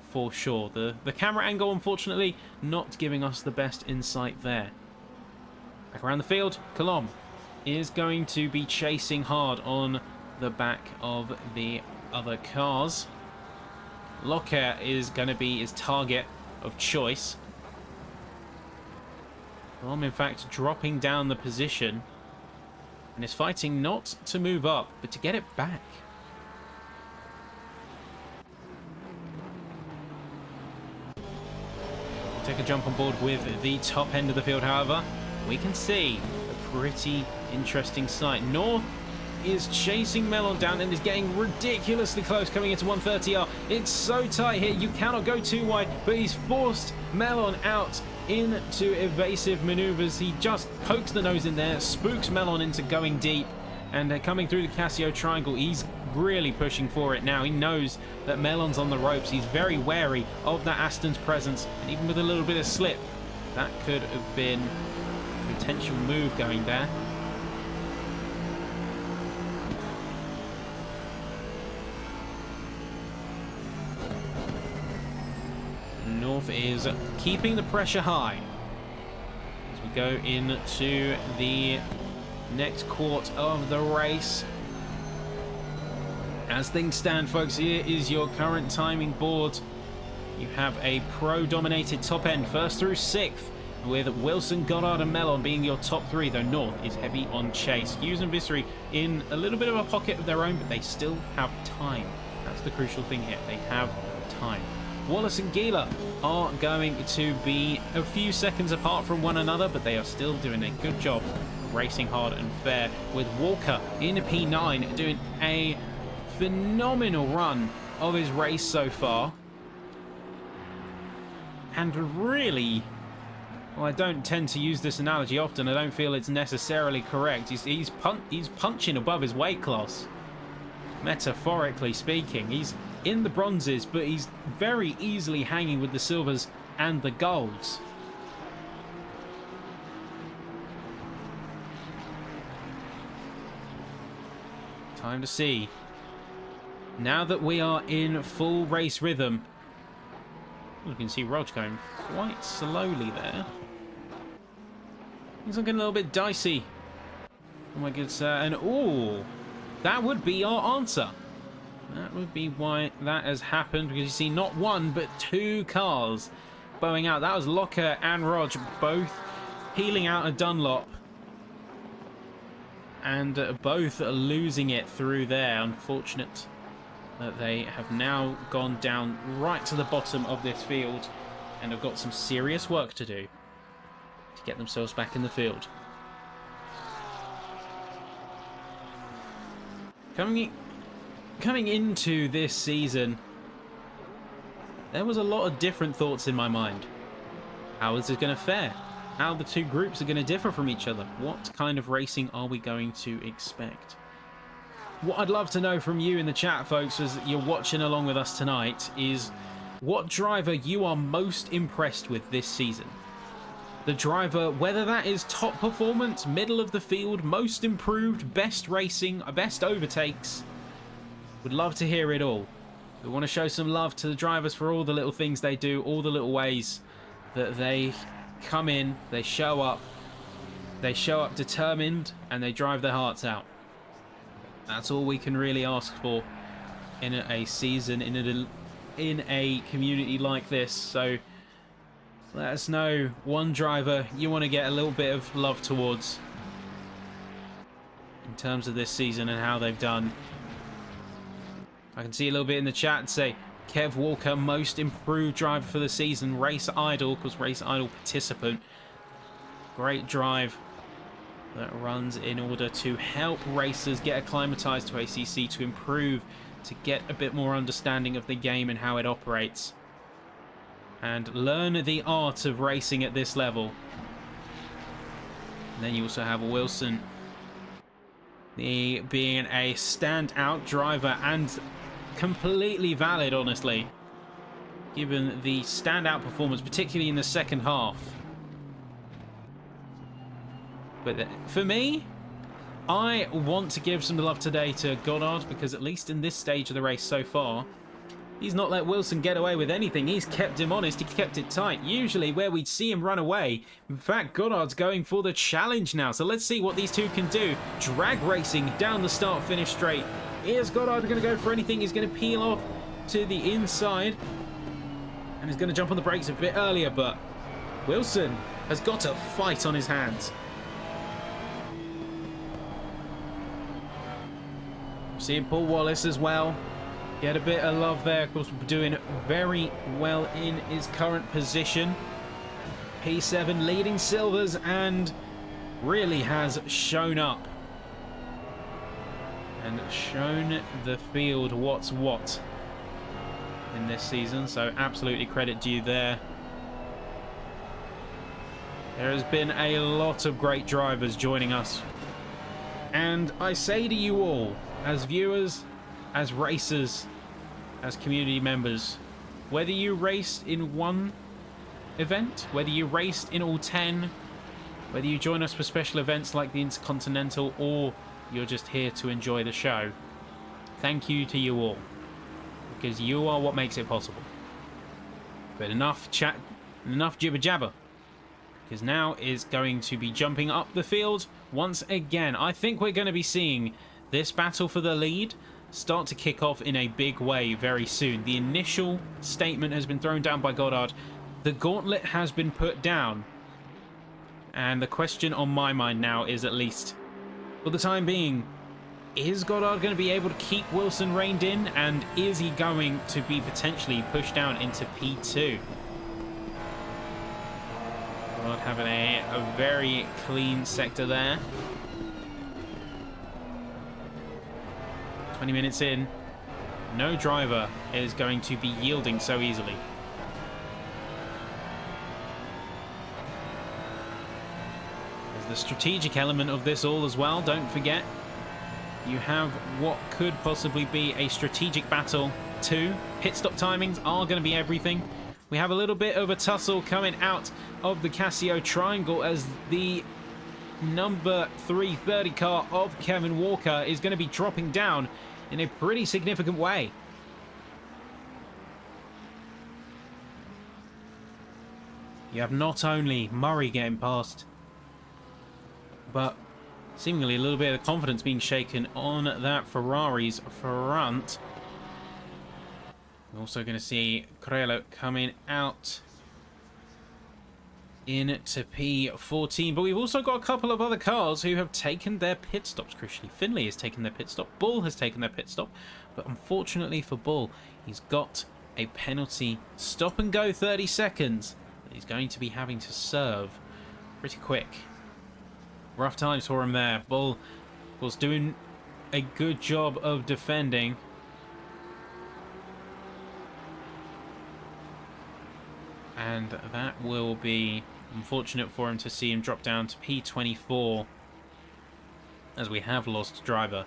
for sure. The camera angle, unfortunately, not giving us the best insight there. Back around the field, Colomb is going to be chasing hard on the back of the other cars. Locker is going to be his target of choice. Colomb, in fact, dropping down the position and is fighting not to move up, but to get it back. Take a jump on board with the top end of the field, however. We can see a pretty interesting sight. North is chasing Melon down and is getting ridiculously close, coming into 130R. It's so tight here, you cannot go too wide, but he's forced Melon out into evasive maneuvers. He just pokes the nose in there, spooks Melon into going deep, and coming through the Casio triangle, he's really pushing for it now. He knows that Melon's on the ropes. He's very wary of that Aston's presence, and even with a little bit of slip, that could have been a potential move going there. North is keeping the pressure high as we go into the next quart of the race. As things stand, folks, here is your current timing board. You have a pro-dominated top end, first through sixth, with Wilson, Goddard and Melon being your top three, though North is heavy on chase. Hughes and Vissery in a little bit of a pocket of their own, but they still have time. That's the crucial thing here. They have time. Wallace and Gieler are going to be a few seconds apart from one another, but they are still doing a good job racing hard and fair, with Walker in a P9 doing a phenomenal run of his race so far. And really, well, I don't tend to use this analogy often. I don't feel it's necessarily correct. He's punching above his weight class, metaphorically speaking. He's in the bronzes, but he's very easily hanging with the silvers and the golds. Time to see. Now that we are in full race rhythm. You can see Rog going quite slowly there. Things are getting a little bit dicey. Oh my good sir. And oh, that would be our answer. That would be why that has happened, because you see not one but two cars bowing out. That was Locker and Rog both peeling out a Dunlop, and both losing it through there. Unfortunate that they have now gone down right to the bottom of this field and have got some serious work to do to get themselves back in the field. Coming into this season, there was a lot of different thoughts in my mind. How is it going to fare? How the two groups are going to differ from each other? What kind of racing are we going to expect? What I'd love to know from you in the chat, folks, as you're watching along with us tonight, is what driver you are most impressed with this season. The driver, whether that is top performance, middle of the field, most improved, best racing, best overtakes. Would love to hear it all. We want to show some love to the drivers for all the little things they do, all the little ways that they come in, they show up determined, and they drive their hearts out. That's all we can really ask for in a season, in a community like this. So let us know one driver you want to get a little bit of love towards in terms of this season and how they've done. I can see a little bit in the chat and say Kev Walker, most improved driver for the season. Race Idol, because Race Idol participant. Great drive that runs in order to help racers get acclimatized to ACC, to improve, to get a bit more understanding of the game and how it operates, and learn the art of racing at this level. And then you also have Wilson, being a standout driver, and completely valid, honestly, given the standout performance, particularly in the second half. But for me, I want to give some love today to Goddard, because at least in this stage of the race so far, he's not let Wilson get away with anything. He's kept him honest. He kept it tight. Usually where we'd see him run away. In fact, Goddard's going for the challenge now. So let's see what these two can do. Drag racing down the start-finish straight. Is Goddard going to go for anything? He's going to peel off to the inside. And he's going to jump on the brakes a bit earlier, but Wilson has got a fight on his hands. Seeing Paul Wallace as well get a bit of love there. Of course, doing very well in his current position. P7 leading silvers and really has shown up and shown the field what's what in this season. So absolutely credit to you there. There has been a lot of great drivers joining us. And I say to you all, as viewers, as racers, as community members, whether you raced in one event, whether you raced in all 10, whether you join us for special events like the Intercontinental, or you're just here to enjoy the show, thank you to you all, because you are what makes it possible. But enough chat, enough jibber jabber, because now is going to be jumping up the field once again. I think we're going to be seeing this battle for the lead start to kick off in a big way very soon. The initial statement has been thrown down by Goddard. The gauntlet has been put down. And the question on my mind now is, at least for the time being, is Goddard going to be able to keep Wilson reined in? And is he going to be potentially pushed down into P2? Goddard having a very clean sector there. 20 minutes in, no driver is going to be yielding so easily. There's the strategic element of this all as well. Don't forget, you have what could possibly be a strategic battle too. Pit stop timings are going to be everything. We have a little bit of a tussle coming out of the Casio triangle as the number 330 car of Kevin Walker is going to be dropping down in a pretty significant way. You have not only Murray getting past, but seemingly a little bit of confidence being shaken on that Ferrari's front. We're also going to see Corello coming out into P14, but we've also got a couple of other cars who have taken their pit stops. Crucially, Finley has taken their pit stop, Bull has taken their pit stop, but unfortunately for Bull, he's got a penalty stop and go 30 seconds that he's going to be having to serve pretty quick. Rough times for him there. Bull was doing a good job of defending. And that will be unfortunate for him to see him drop down to P24 as we have lost driver.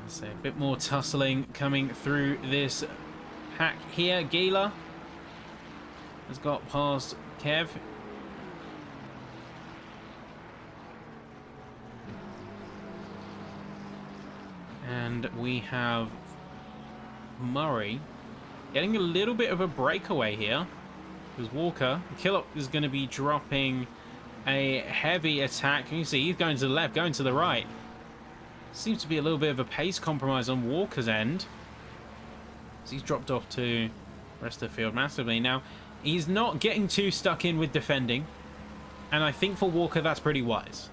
So a bit more tussling coming through this pack here. Gila has got past Kev. And we have Murray getting a little bit of a breakaway here. Because Walker, Killop is going to be dropping a heavy attack. You can see he's going to the left, going to the right. Seems to be a little bit of a pace compromise on Walker's end. So he's dropped off to the rest of the field massively. Now, he's not getting too stuck in with defending. And I think for Walker, that's pretty wise.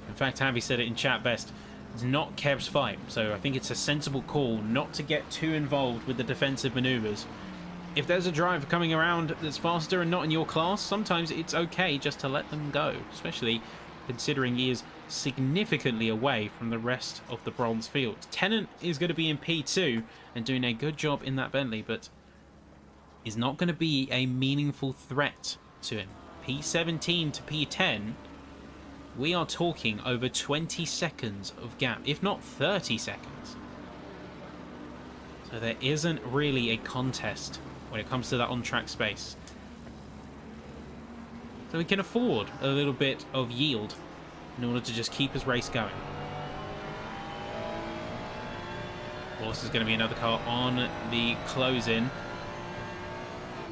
In fact, Javi said it in chat best. It's not Kev's fight. So I think it's a sensible call not to get too involved with the defensive maneuvers. If there's a driver coming around that's faster and not in your class, sometimes it's okay just to let them go. Especially considering he is significantly away from the rest of the bronze field. Tennant is going to be in P2 and doing a good job in that Bentley, but is not going to be a meaningful threat to him. P17 to P10, we are talking over 20 seconds of gap, if not 30 seconds. So there isn't really a contest when it comes to that on-track space. So we can afford a little bit of yield in order to just keep his race going. Wallace is going to be another car on the close-in.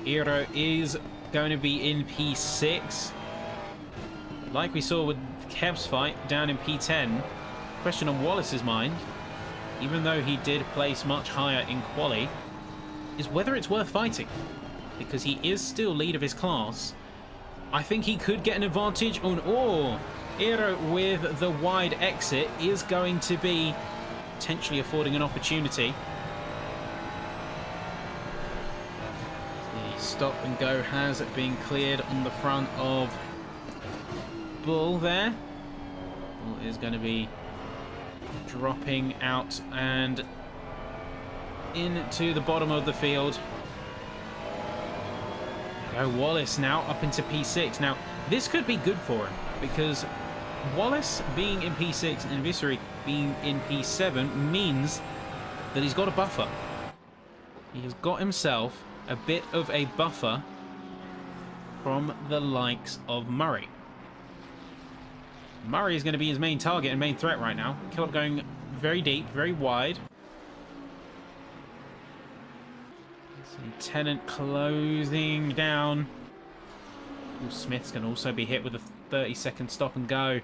Eero is going to be in P6. Like we saw with Kev's fight down in P10, question on Wallace's mind, even though he did place much higher in quali, is whether it's worth fighting. Because he is still lead of his class. I think he could get an advantage on... Oh, Eero with the wide exit is going to be potentially affording an opportunity. The stop and go has been cleared on the front of Bull there. Bull is going to be dropping out and into the bottom of the field. Wallace now up into P6. Now, this could be good for him because Wallace being in P6 and Vissery being in P7 means that he's got a buffer. He has got himself a bit of a buffer from the likes of Murray. Murray is going to be his main target and main threat right now. Killop going very deep, very wide. Tennant closing down. Ooh, Smith's can also be hit with a 30-second stop and go.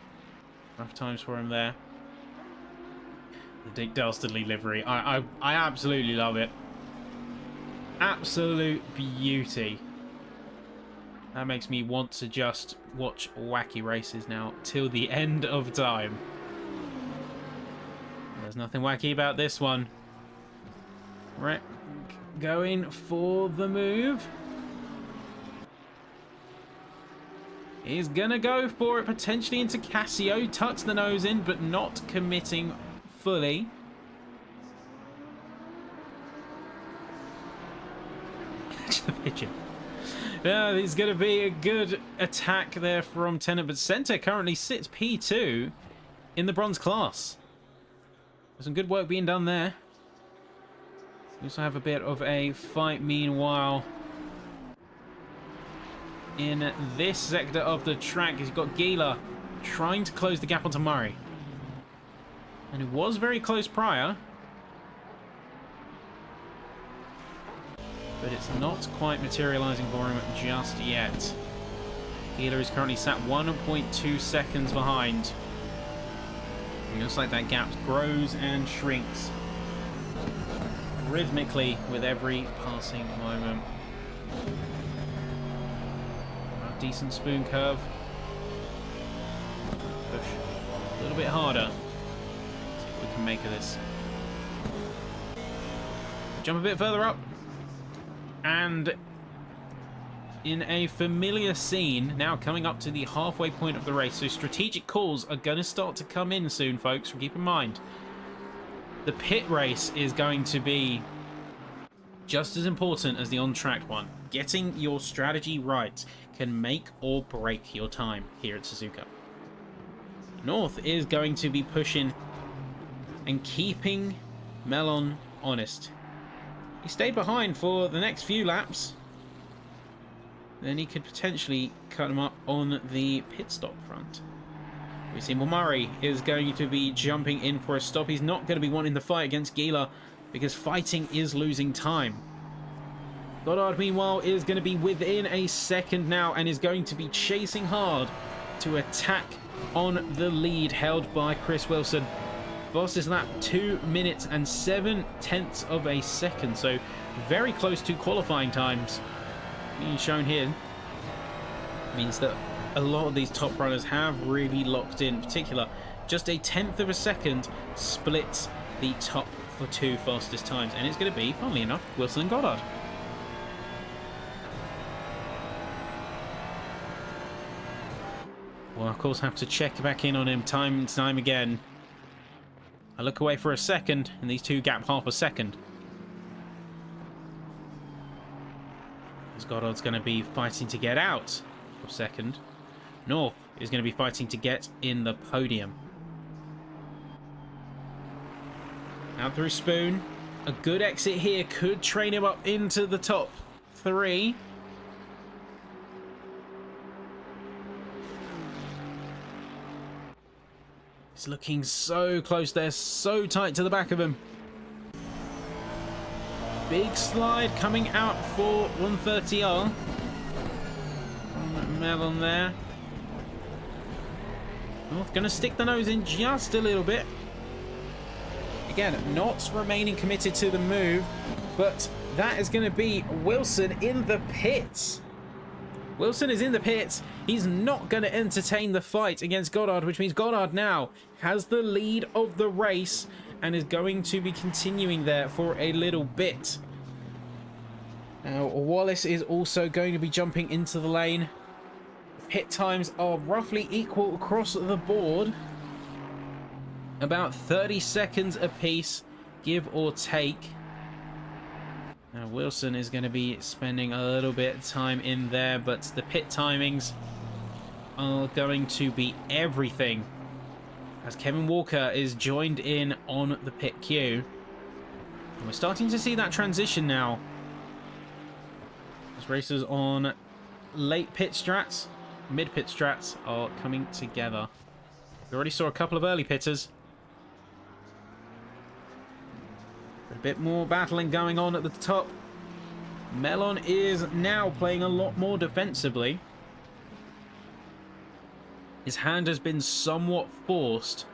Rough times for him there. The Dick Dastardly livery. I absolutely love it. Absolute beauty. That makes me want to just watch wacky races now till the end of time. There's nothing wacky about this one. Right. Going for the move. He's gonna go for it, potentially into Casio. Tucks the nose in, but not committing fully. The pigeon. Yeah, there's gonna be a good attack there from Tennant, but Center currently sits P2 in the bronze class. There's some good work being done there. We also have a bit of a fight meanwhile in this sector of the track. He's got Gila trying to close the gap onto Murray. And it was very close prior. But it's not quite materializing for him just yet. Gila is currently sat 1.2 seconds behind. It looks like that gap grows and shrinks rhythmically with every passing moment. A decent spoon curve. Push a little bit harder. See what we can make of this. Jump a bit further up. And in a familiar scene, now coming up to the halfway point of the race. So strategic calls are going to start to come in soon, folks. Keep in mind, the pit race is going to be just as important as the on-track one. Getting your strategy right can make or break your time here at Suzuka. North is going to be pushing and keeping Melon honest. He stayed behind for the next few laps. Then he could potentially cut him up on the pit stop front. We see Murray is going to be jumping in for a stop. He's not going to be wanting the fight against Gila because fighting is losing time. Goddard, meanwhile, is going to be within a second now and is going to be chasing hard to attack on the lead held by Chris Wilson. Fastest lap, 2 minutes and 7/10 of a second. So very close to qualifying times being shown here. Means that a lot of these top runners have really locked in. In particular, just a 1/10 of a second splits the top for 2 fastest times. And it's going to be, funnily enough, Wilson and Goddard. Well, of course, have to check back in on him time and time again. I look away for a second, and these two gap half a second. As Goddard's going to be fighting to get out of second. North is going to be fighting to get in the podium. Out through Spoon. A good exit here could train him up into the top 3. He's looking so close there, so tight to the back of him. Big slide coming out for 130R. Melon there. North going to stick the nose in just a little bit. Again, not remaining committed to the move, but that is going to be Wilson in the pits. Wilson is in the pits. He's not going to entertain the fight against Goddard, which means Goddard now has the lead of the race and is going to be continuing there for a little bit. Now, Wallace is also going to be jumping into the lane. Pit times are roughly equal across the board. About 30 seconds apiece, give or take. Now, Wilson is going to be spending a little bit of time in there, but the pit timings are going to be everything. As Kevin Walker is joined in on the pit queue. And we're starting to see that transition now. As racers on late pit strats, mid pit strats are coming together. We already saw a couple of early pitters. A bit more battling going on at the top. Melon is now playing a lot more defensively. His hand has been somewhat forced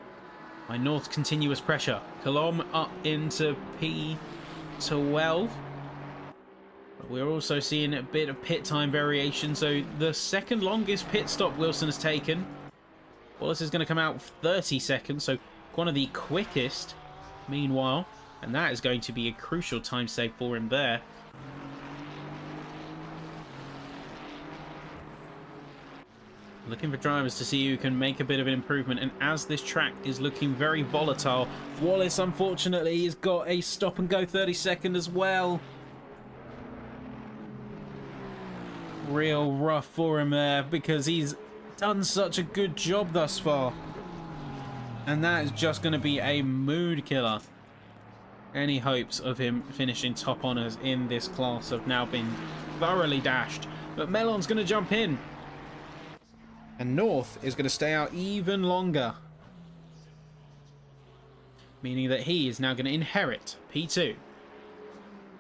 by North's continuous pressure. Colomb up into P12. But we're also seeing a bit of pit time variation. So the second longest pit stop Wilson has taken. Wallace is going to come out 30 seconds. So one of the quickest, meanwhile. And that is going to be a crucial time save for him there. Looking for drivers to see who can make a bit of an improvement. And as this track is looking very volatile, Wallace, unfortunately, has got a stop and go 30 second as well. Real rough for him there because he's done such a good job thus far. And that is just going to be a mood killer. Any hopes of him finishing top honours in this class have now been thoroughly dashed But Melon's going to jump in. And North is going to stay out even longer. Meaning that he is now going to inherit P2.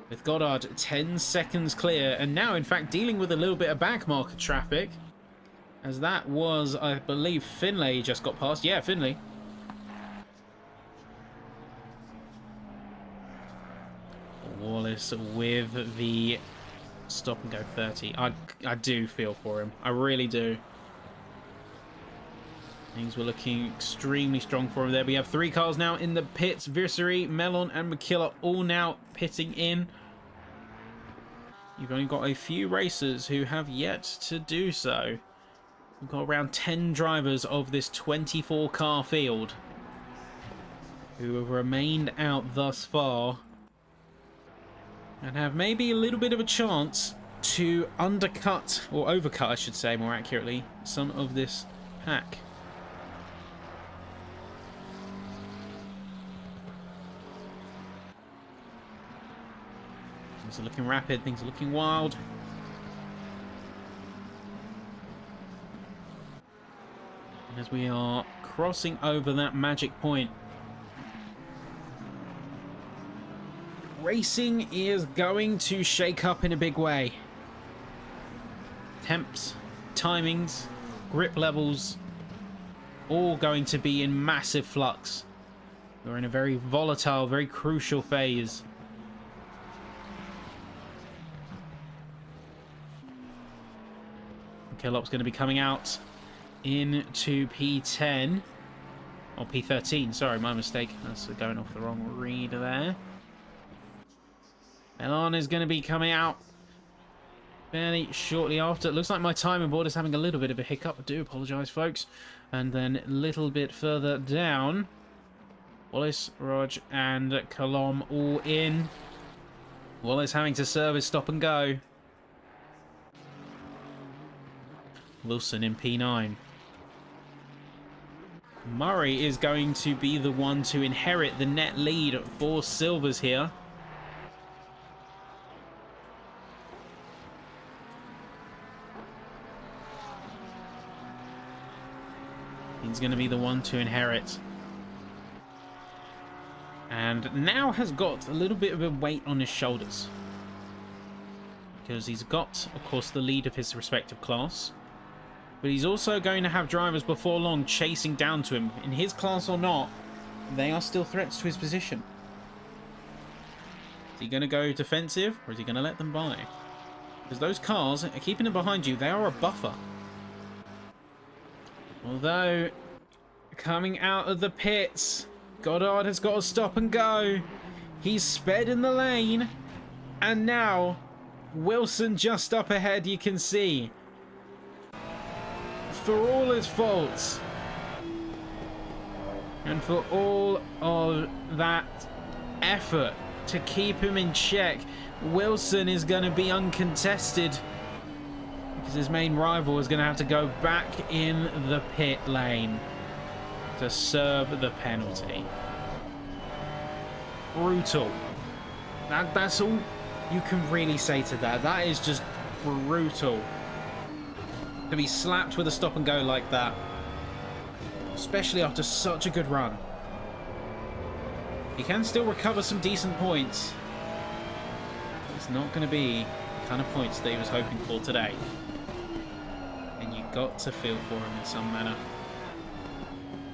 With Goddard 10 seconds clear. And now, in fact, dealing with a little bit of backmarker traffic. As that was, I believe, Finlay just got past. Yeah, Finlay. Wallace with the stop and go 30. I do feel for him. I really do. Things were looking extremely strong for him there. We have 3 cars now in the pits. Virsary, Melon, and McKillop all now pitting in. You've only got a few racers who have yet to do so. We've got around 10 drivers of this 24-car field who have remained out thus far and have maybe a little bit of a chance to undercut, or overcut I should say more accurately, some of this pack. Things are looking rapid, things are looking wild. And as we are crossing over that magic point, racing is going to shake up in a big way. Temps, timings, grip levels, all going to be in massive flux. We're in a very volatile, very crucial phase. Kellop's going to be coming out into P10. Or P13, sorry, my mistake. That's going off the wrong read there. Melon is going to be coming out fairly shortly after. It looks like my timing board is having a little bit of a hiccup. I do apologise, folks. And then a little bit further down, Wallace, Rog, and Colom all in. Wallace having to serve his stop and go. Wilson in P9. Murray is going to be the one to inherit the net lead for Silvers here. He's going to be the one to inherit. And now has got a little bit of a weight on his shoulders. Because he's got, of course, the lead of his respective class. But he's also going to have drivers before long chasing down to him. In his class or not, they are still threats to his position. Is he going to go defensive, or is he going to let them by? Because those cars are keeping them behind you. They are a buffer. Although, coming out of the pits, Goddard has got to stop and go. He's sped in the lane. And now, Wilson just up ahead, you can see. For all his faults, and for all of that effort to keep him in check, Wilson is going to be uncontested because his main rival is going to have to go back in the pit lane to serve the penalty. Brutal. That's all you can really say to that. That is just brutal. To be slapped with a stop and go like that, especially after such a good run. He can still recover some decent points. It's not going to be the kind of points that he was hoping for today. And you got to feel for him in some manner.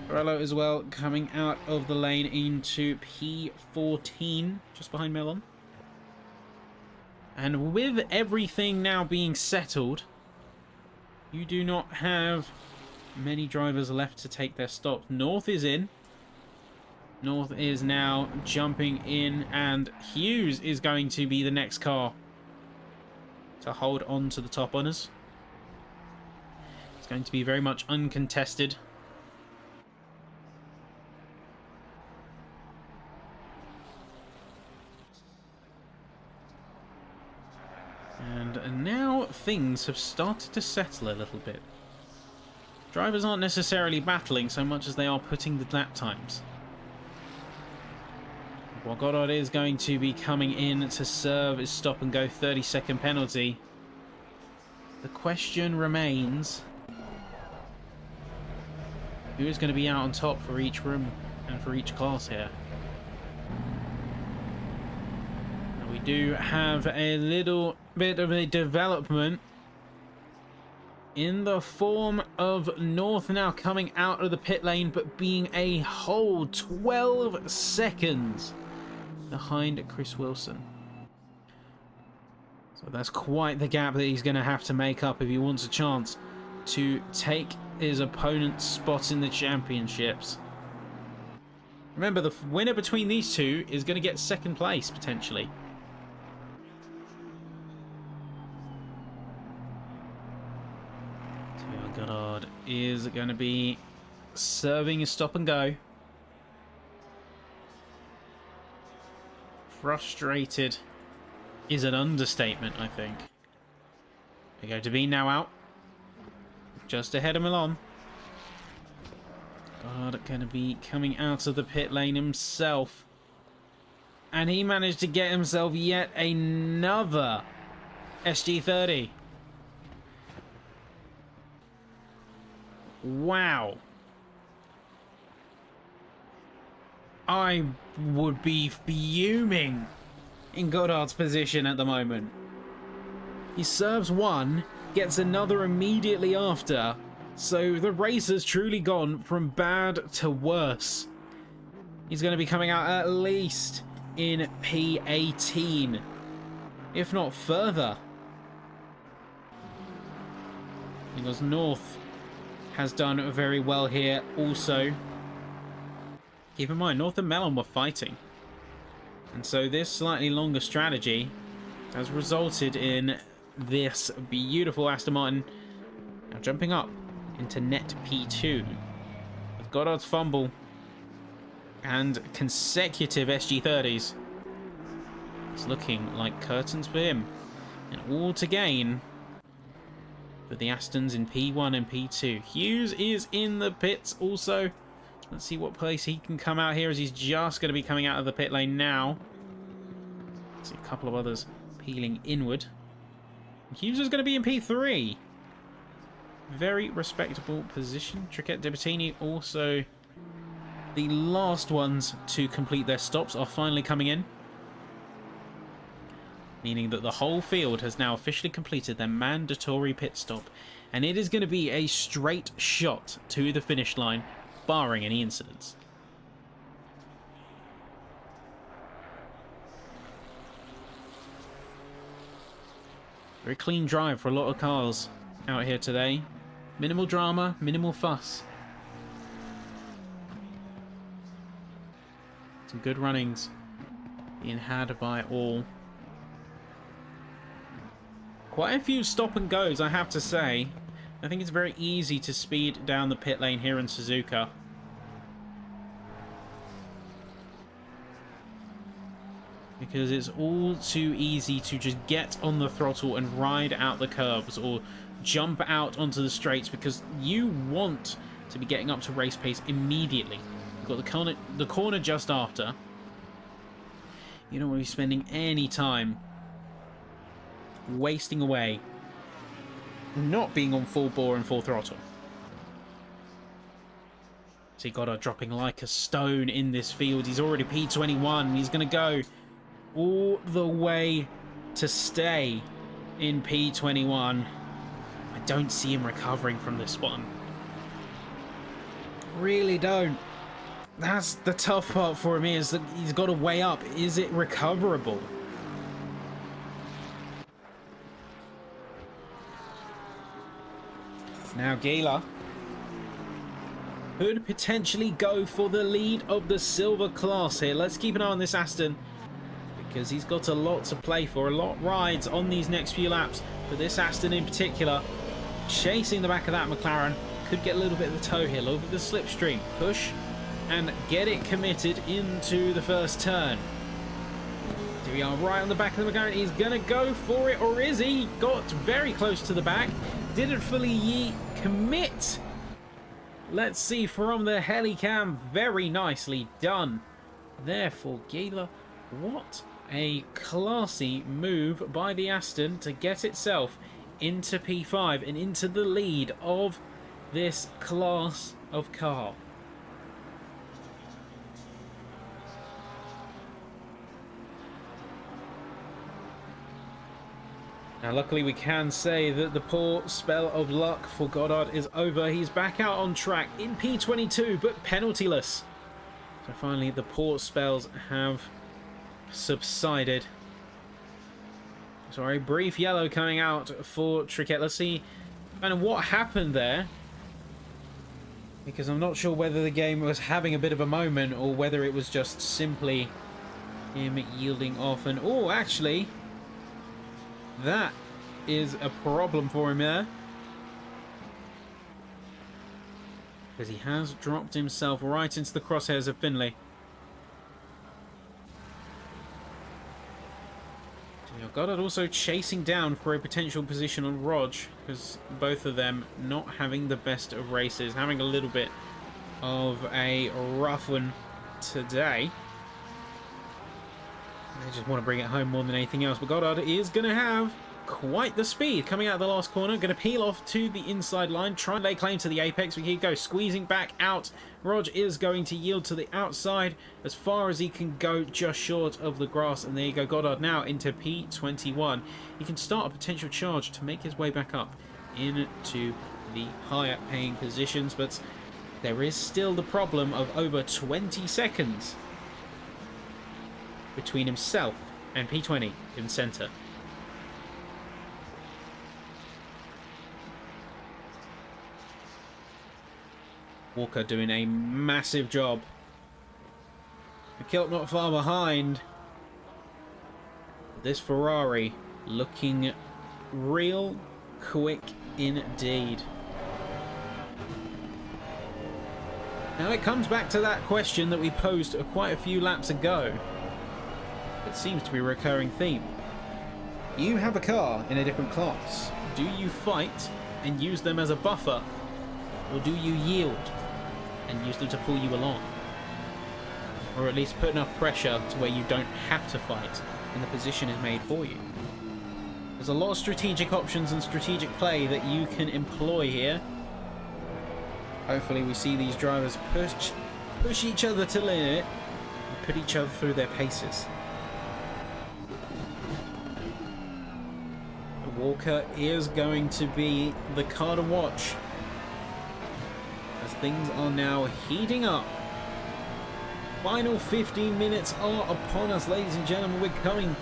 Borello as well coming out of the lane into P14, just behind Melon. And with everything now being settled, you do not have many drivers left to take their stop. North is in. North is now jumping in, and Hughes is going to be the next car to hold on to the top honours. It's going to be very much uncontested. And now things have started to settle a little bit. Drivers aren't necessarily battling so much as they are putting the lap times. Well, Goddard is going to be coming in to serve his stop and go 30-second penalty. The question remains, who is going to be out on top for each room and for each class here? Now we do have a little bit of a development in the form of North now coming out of the pit lane, but being a whole 12 seconds behind Chris Wilson. So that's quite the gap that he's going to have to make up if he wants a chance to take his opponent's spot in the championships. Remember, the winner between these two is going to get second place, potentially. Goddard is going to be serving his stop and go. Frustrated is an understatement, I think. We go to be now out. Just ahead of Milan. Goddard going to be coming out of the pit lane himself. And he managed to get himself yet another SG30. Wow. I would be fuming in Goddard's position at the moment. He serves one, gets another immediately after, so the race has truly gone from bad to worse. He's going to be coming out at least in P18, if not further. Because North has done very well here also. Keep in mind, North and Mellon were fighting. And so this slightly longer strategy has resulted in this beautiful Aston Martin now jumping up into net P2. With Goddard's fumble and consecutive SG30s, it's looking like curtains for him. And all to gain for the Astons in P1 and P2. Hughes is in the pits also. Let's see what place he can come out here, as he's just going to be coming out of the pit lane now. See a couple of others peeling inward. Hughes is going to be in P3. Very respectable position. Triquet, Debattini also the last ones to complete their stops are finally coming in. Meaning that the whole field has now officially completed their mandatory pit stop, and it is going to be a straight shot to the finish line, barring any incidents. Very clean drive for a lot of cars out here today. Minimal drama, minimal fuss. Some good runnings being had by all. Quite a few stop and goes, I have to say. I think it's very easy to speed down the pit lane here in Suzuka. Because it's all too easy to just get on the throttle and ride out the curbs or jump out onto the straights, because you want to be getting up to race pace immediately. You've got the corner just after. You don't want to be spending any time wasting away not being on full bore and full throttle. See Goddard dropping like a stone in this field. He's already P21. He's going to go all the way to stay in P21. I don't see him recovering from this one. Really don't. That's the tough part for him, is that he's got to weigh up. Is it recoverable? Now Gela could potentially go for the lead of the silver class here. Let's keep an eye on this Aston, because he's got a lot to play for. A lot rides on these next few laps. But this Aston in particular, chasing the back of that McLaren, could get a little bit of the tow here, a little bit of the slipstream. Push and get it committed into the first turn. We are right on the back of the McLaren. He's going to go for it, or is he? Got very close to the back. Didn't fully commit. Let's see from the helicam. Very nicely done. Therefore, Gela, what a classy move by the Aston to get itself into P5 and into the lead of this class of car. Now, luckily, we can say that the poor spell of luck for Goddard is over. He's back out on track in P22, but penaltyless. So finally, the poor spells have subsided. Sorry, brief yellow coming out for Triquet. Let's see kind of what happened there, because I'm not sure whether the game was having a bit of a moment or whether it was just simply him yielding off. And oh, actually, that is a problem for him there, because he has dropped himself right into the crosshairs of Finley. Goddard also chasing down for a potential position on Rog, because both of them not having the best of races, having a little bit of a rough one today. They just want to bring it home more than anything else, but Goddard is going to have quite the speed coming out of the last corner. Going to peel off to the inside line, try and lay claim to the apex. We can go squeezing back out. Rog is going to yield to the outside as far as he can go, just short of the grass. And there you go, Goddard now into P21. He can start a potential charge to make his way back up into the higher paying positions, but there is still the problem of over 20 seconds between himself and P20 in centre. Walker doing a massive job. McKillop not far behind. This Ferrari looking real quick indeed. Now it comes back to that question that we posed quite a few laps ago. It seems to be a recurring theme. You have a car in a different class. Do you fight and use them as a buffer, or do you yield and use them to pull you along? Or at least put enough pressure to where you don't have to fight and the position is made for you. There's a lot of strategic options and strategic play that you can employ here. Hopefully we see these drivers push each other to the limit and put each other through their paces. Walker is going to be the car to watch, as things are now heating up. Final 15 minutes are upon us, ladies and gentlemen. We're coming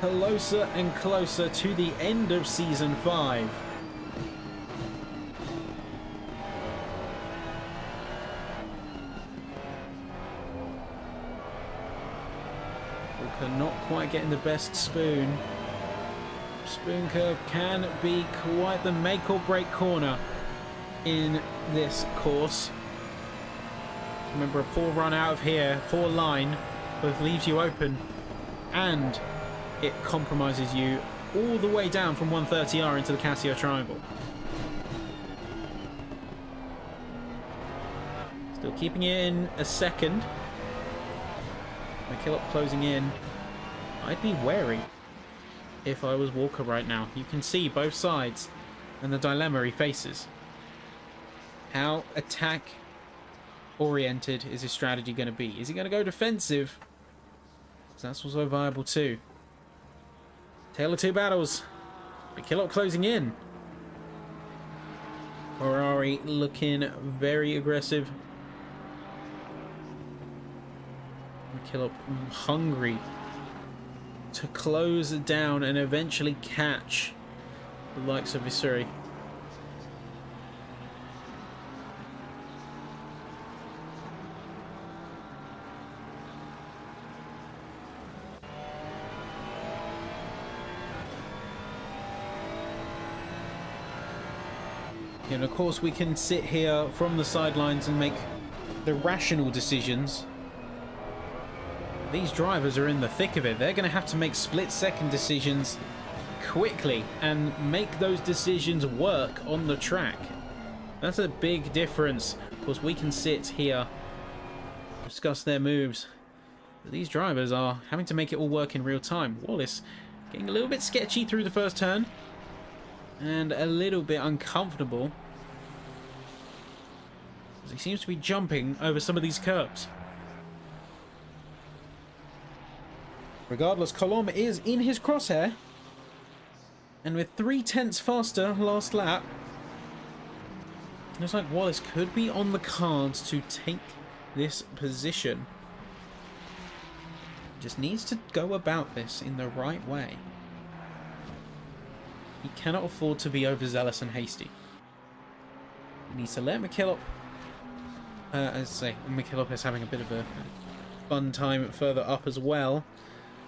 closer and closer to the end of Season 5. Walker not quite getting the best spoon. Spoon curve can be quite the make or break corner in this course. Remember, a poor run out of here, poor line, both leaves you open and it compromises you all the way down from 130R into the Casio Triangle. Still keeping it in a second. McKillop closing in. I'd be wary if I was Walker right now. You can see both sides and the dilemma he faces. How attack oriented is his strategy going to be? Is he going to go defensive? Because that's also viable too. Tale of two battles. McKillop closing in. Ferrari looking very aggressive. McKillop hungry to close down and eventually catch the likes of Vissuri. And of course we can sit here from the sidelines and make the rational decisions. These drivers are in the thick of it. They're going to have to make split-second decisions quickly and make those decisions work on the track. That's a big difference. Of course, we can sit here, discuss their moves. But these drivers are having to make it all work in real time. Wallace getting a little bit sketchy through the first turn. and a little bit uncomfortable, as he seems to be jumping over some of these curbs. Regardless, Colomb is in his crosshair, and with 3/10 faster last lap, looks like Wallace could be on the cards to take this position. Just needs to go about this in the right way. He cannot afford to be overzealous and hasty. He needs to let McKillop, as I say, McKillop is having a bit of a fun time further up as well.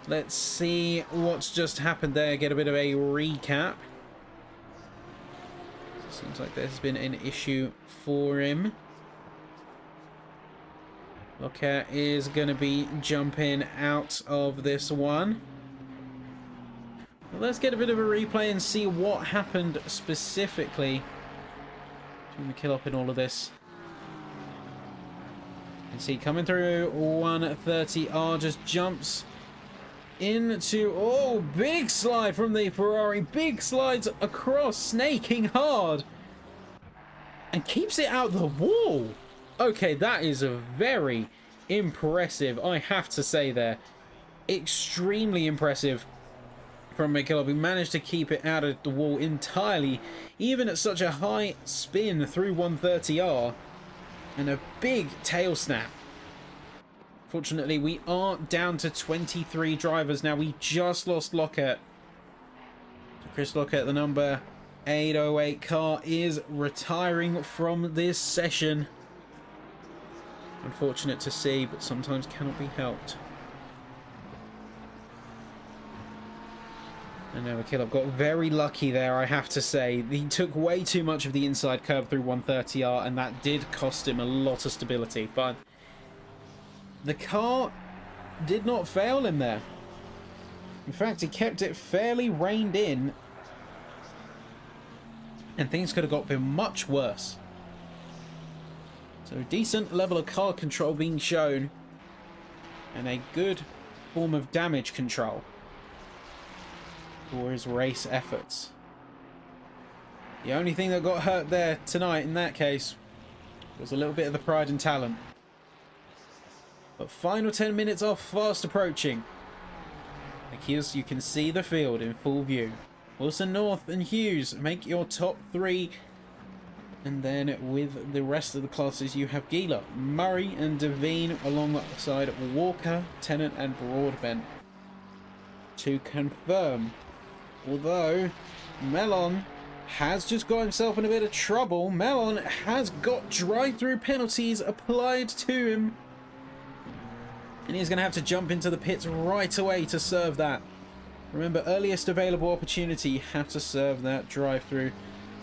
Let's see what's just happened there, get a bit of a recap. Seems like there's been an issue for him. Lockhart is going to be jumping out of this one. Well, let's get a bit of a replay and see what happened specifically to McKillop in all of this. You can see coming through 130R, just jumps into, oh, big slide from the Ferrari, big slides across, snaking hard, and keeps it out the wall. Okay, that is a very impressive, I have to say there. Extremely impressive from McKillop. He managed to keep it out of the wall entirely, even at such a high spin through 130R, and a big tail snap. Fortunately, we are down to 23 drivers now. We just lost Lockhart. Chris Lockhart, the number 808 car, is retiring from this session. Unfortunate to see, but sometimes cannot be helped. And now McKillop got very lucky there, I have to say. He took way too much of the inside curb through 130R, and that did cost him a lot of stability. But the car did not fail him there. In fact, he kept it fairly reined in, and things could have got been much worse. So a decent level of car control being shown, and a good form of damage control for his race efforts. The only thing that got hurt there tonight in that case was a little bit of the pride and talent. But final 10 minutes are fast approaching. As you can see the field in full view. Wilson, North and Hughes make your top three. And then with the rest of the classes you have Gila, Murray and Devine alongside Walker, Tennant and Broadbent. To confirm, although Mellon has just got himself in a bit of trouble, Mellon has got drive-through penalties applied to him. And he's going to have to jump into the pits right away to serve that. Remember, earliest available opportunity, you have to serve that drive-through.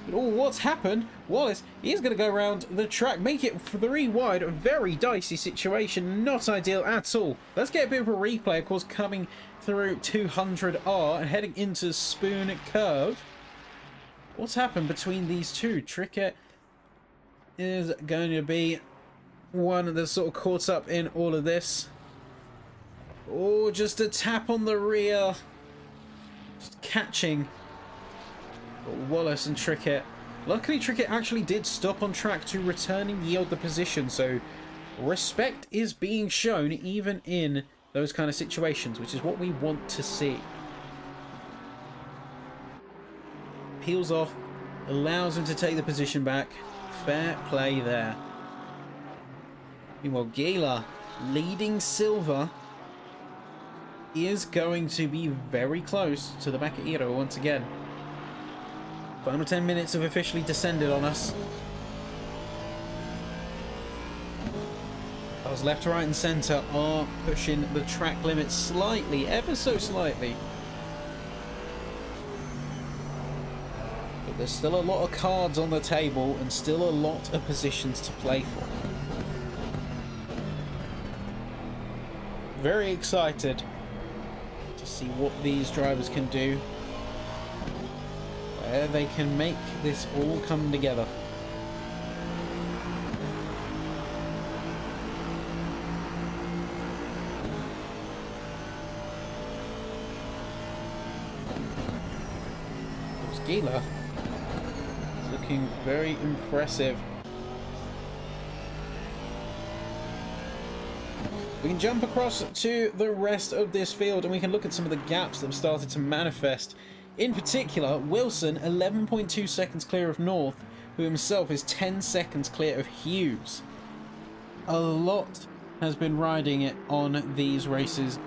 But oh, what's happened? Wallace, he's going to go around the track, make it 3 wide. A very dicey situation, not ideal at all. Let's get a bit of a replay, of course, coming through 200R and heading into Spoon Curve. What's happened between these two? Trickett is going to be one that's sort of caught up in all of this. Oh, just a tap on the rear. Just catching Wallace and Trickett. Luckily, Trickett actually did stop on track to return and yield the position, so respect is being shown even in those kind of situations, which is what we want to see. Peels off, allows him to take the position back. Fair play there. Meanwhile, Gila, leading Silver, is going to be very close to the back of Iro once again. Final 10 minutes have officially descended on us. Cars left, right and centre are pushing the track limit slightly, ever so slightly. But there's still a lot of cards on the table and still a lot of positions to play for. Very excited to see what these drivers can do. Where they can make this all come together. There's Gila looking very impressive. We can jump across to the rest of this field and we can look at some of the gaps that have started to manifest. In particular, Wilson, 11.2 seconds clear of North, who himself is 10 seconds clear of Hughes. A lot has been riding it on these races,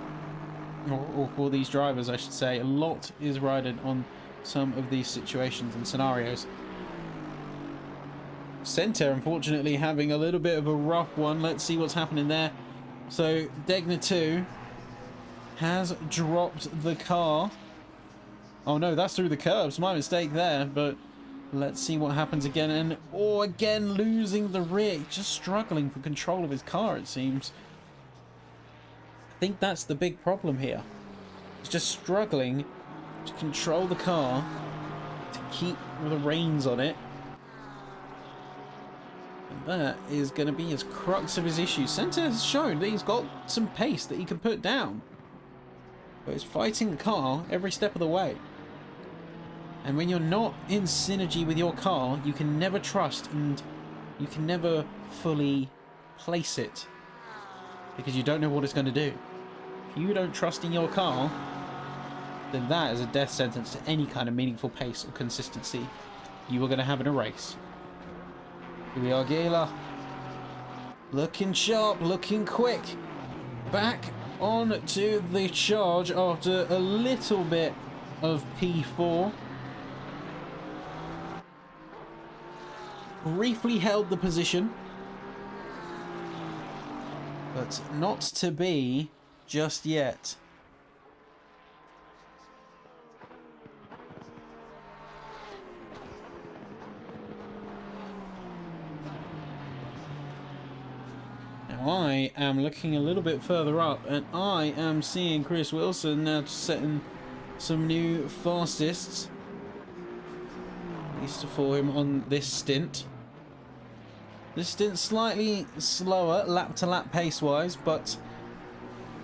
or for these drivers, I should say. A lot is riding on some of these situations and scenarios. Center, unfortunately, having a little bit of a rough one. Let's see what's happening there. So, Degner 2 has dropped the car. Oh no, that's through the curbs. My mistake there, but let's see what happens again. And, oh, again, losing the rear. Just struggling for control of his car, it seems. I think that's the big problem here. He's just struggling to control the car, to keep the reins on it. And that is going to be his crux of his issue. Center has shown that he's got some pace that he can put down, but he's fighting the car every step of the way. And when you're not in synergy with your car, you can never trust and you can never fully place it, because you don't know what it's going to do. If you don't trust in your car, then that is a death sentence to any kind of meaningful pace or consistency you are going to have in a race. Here we are, Gila. Looking sharp, looking quick. Back on to the charge after a little bit of P4. Briefly held the position, but not to be just yet. Now I am looking a little bit further up, and I am seeing Chris Wilson now setting some new fastest, at least for him on this stint. This stint slightly slower, lap-to-lap pace-wise, but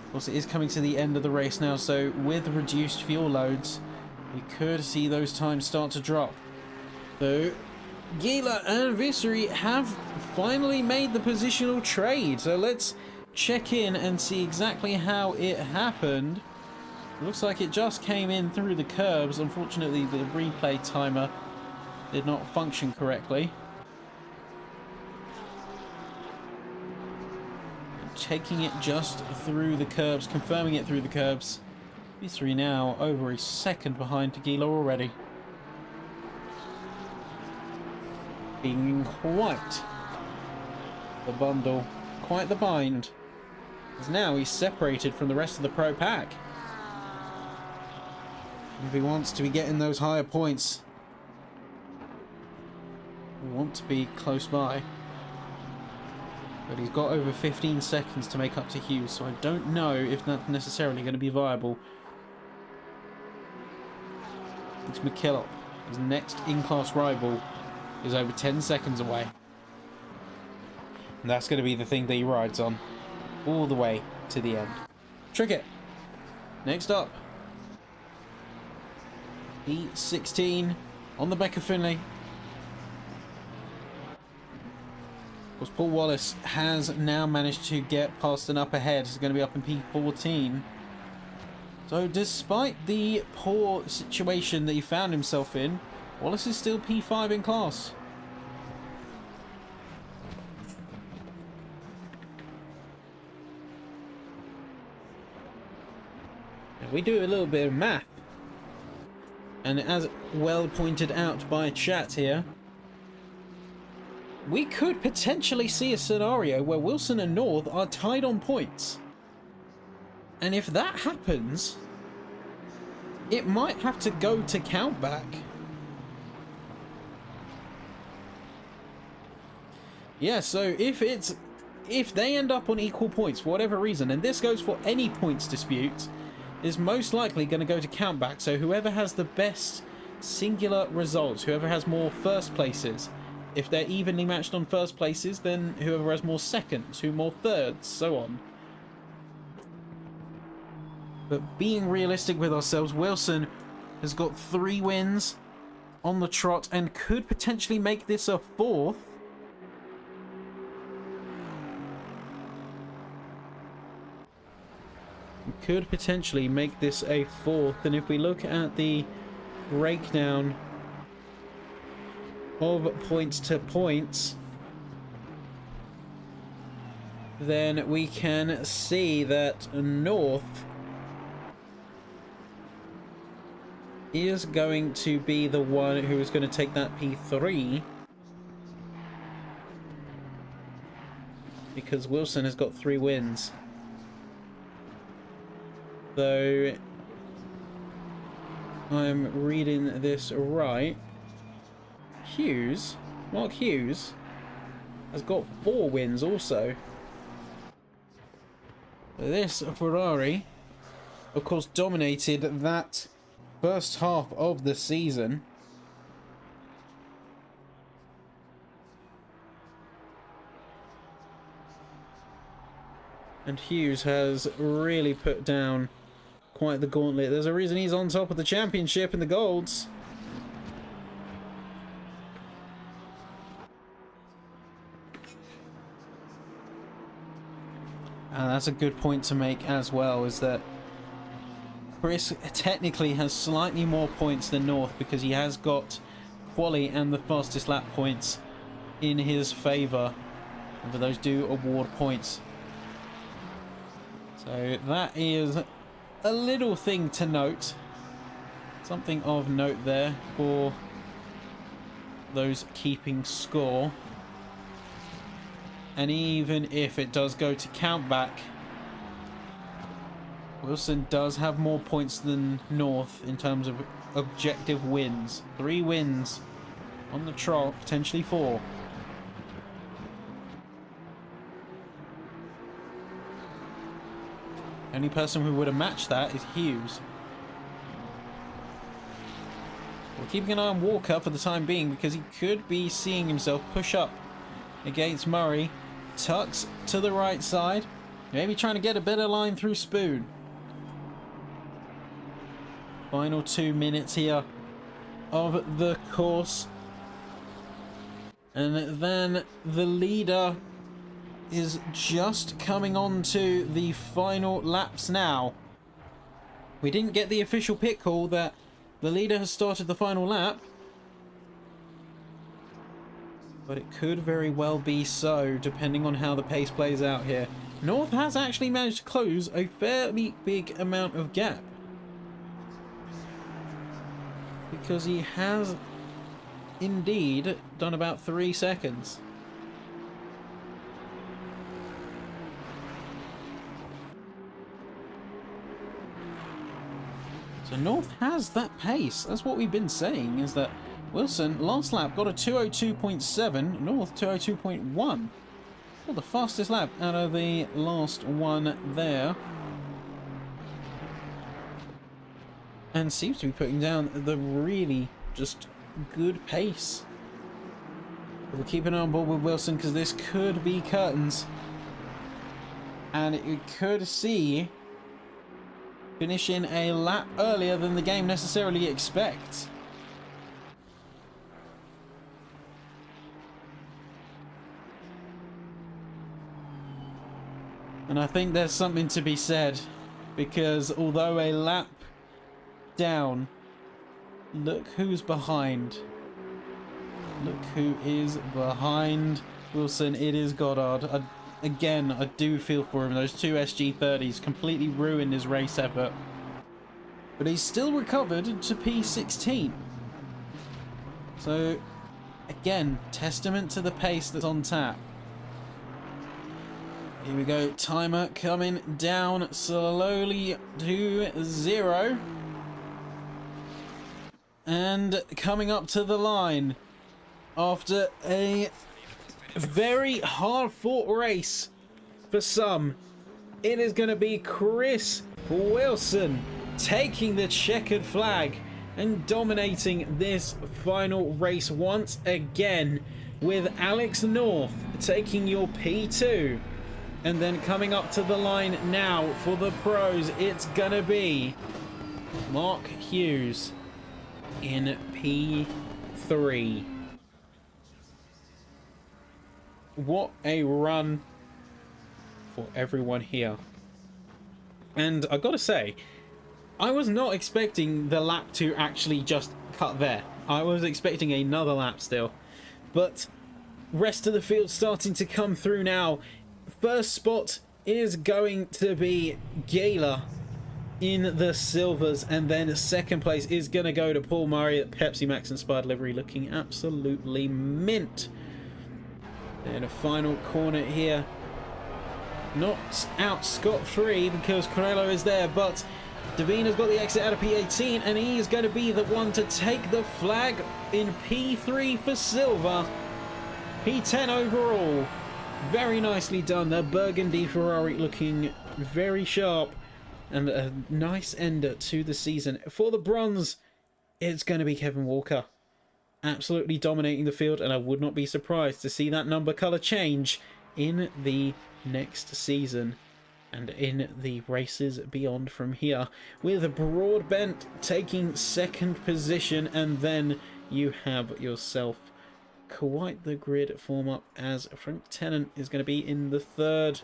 of course it is coming to the end of the race now, so with reduced fuel loads, we could see those times start to drop. So, Gila and Vissery have finally made the positional trade, so let's check in and see exactly how it happened. It looks like it just came in through the curbs. Unfortunately, the replay timer did not function correctly. Taking it just through the curbs, confirming it through the curbs. Vissery now over a second behind Tagila already. Being quite the bundle, quite the bind. As now he's separated from the rest of the Pro Pack. If he wants to be getting those higher points, we want to be close by. But he's got over 15 seconds to make up to Hughes, so I don't know if that's necessarily going to be viable. It's McKillop. His next in-class rival is over 10 seconds away. And that's going to be the thing that he rides on all the way to the end. Trickett. Next up. E16 on the Becker Finley. Of course, Paul Wallace has now managed to get past and up ahead. He's going to be up in P14. So despite the poor situation that he found himself in, Wallace is still P5 in class. Now we do a little bit of math, and as well pointed out by chat here, we could potentially see a scenario where Wilson and North are tied on points. And if that happens, it might have to go to countback. Yeah, so if they end up on equal points for whatever reason, and this goes for any points dispute, is most likely going to go to countback. So whoever has the best singular results, whoever has more first places, if they're evenly matched on first places, then whoever has more seconds, who more thirds, so on. But being realistic with ourselves, Wilson has got 3 wins, on the trot and could potentially make this a fourth. Could potentially make this a fourth. And if we look at the breakdown of points to points, then we can see that North is going to be the one who is going to take that P3, because Wilson has got 3 wins. Though I'm reading this right, Mark Hughes has got 4 wins also. This Ferrari, of course, dominated that first half of the season. And Hughes has really put down quite the gauntlet. There's a reason he's on top of the championship in the golds. And that's a good point to make as well, is that Chris technically has slightly more points than North because he has got quali and the fastest lap points in his favour. But those do award points. So that is a little thing to note. Something of note there for those keeping score. And even if it does go to count back, Wilson does have more points than North in terms of objective wins. 3 wins on the trot, potentially 4. Only person who would have matched that is Hughes. We're keeping an eye on Walker for the time being because he could be seeing himself push up against Murray. Tucks to the right side. Maybe trying to get a better line through Spoon. Final 2 minutes here of the course. And then the leader is just coming on to the final laps now. We didn't get the official pit call that the leader has started the final lap, but it could very well be so, depending on how the pace plays out here. North has actually managed to close a fairly big amount of gap, because he has indeed done about 3 seconds. So North has that pace. That's what we've been saying, is that Wilson last lap got a 202.7, North 202.1. Well, the fastest lap out of the last one there. And seems to be putting down the really just good pace. We'll keep an eye on board with Wilson because this could be curtains. And it could see finishing a lap earlier than the game necessarily expects. And I think there's something to be said, because although a lap down, look who's behind. Look who is behind Wilson. It is Goddard. Again, I do feel for him. Those 2 SG30s completely ruined his race effort. But he's still recovered to P16. So, again, testament to the pace that's on tap. Here we go. Timer coming down slowly to 0. And coming up to the line after a very hard-fought race for some. It is going to be Chris Wilson taking the checkered flag and dominating this final race once again, with Alex North taking your P2. And then coming up to the line now for the pros, it's going to be Mark Hughes in P3. 3. What a run for everyone here. And I gotta say, I was not expecting the lap to actually just cut there. I was expecting another lap still. But rest of the field starting to come through now. First spot is going to be Gala in the silvers, and then second place is going to go to Paul Murray at Pepsi Max inspired livery, looking absolutely mint. And a final corner here. Not out scot-free because Corello is there, but Davina's got the exit out of P18, and he is going to be the one to take the flag in P3 for silver. P10 overall. Very nicely done. The Burgundy Ferrari looking very sharp, and a nice ender to the season. For the bronze, it's going to be Kevin Walker. Absolutely dominating the field, and I would not be surprised to see that number colour change in the next season and in the races beyond from here, with Broadbent taking second position, and then you have yourself quite the grid form up as Frank Tennant is going to be in the third.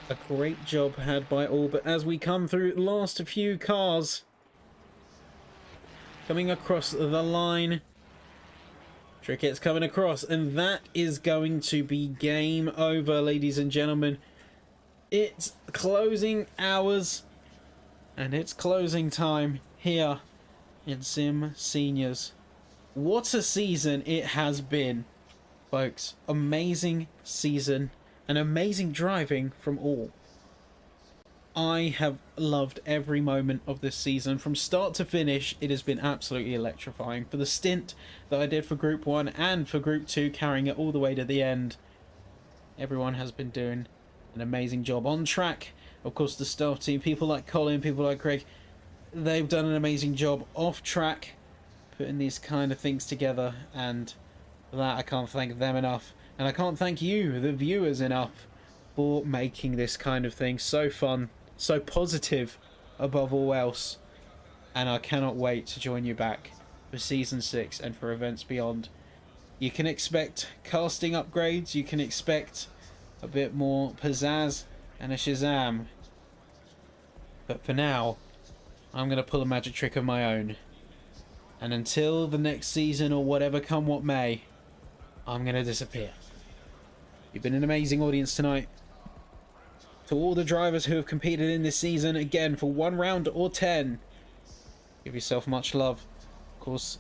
A great job had by all, but as we come through the last few cars coming across the line, Trickett's coming across, and that is going to be game over, ladies and gentlemen. It's closing hours, and it's closing time here in SIMseniors. What a season it has been, folks. Amazing season, and amazing driving from all. I have loved every moment of this season. From start to finish, it has been absolutely electrifying. For the stint that I did for Group 1 and for Group 2, carrying it all the way to the end, everyone has been doing an amazing job on track. Of course, the staff team, people like Colin, people like Craig, they've done an amazing job off track, putting these kind of things together, and for that I can't thank them enough. And I can't thank you, the viewers, enough for making this kind of thing so fun, so positive above all else. And I cannot wait to join you back for Season 6 and for events beyond. You can expect casting upgrades, you can expect a bit more pizzazz and a Shazam. But for now, I'm going to pull a magic trick of my own. And until the next season, or whatever come what may, I'm going to disappear. You've been an amazing audience tonight. To all the drivers who have competed in this season, again, for 1 round or 10, give yourself much love. Of course,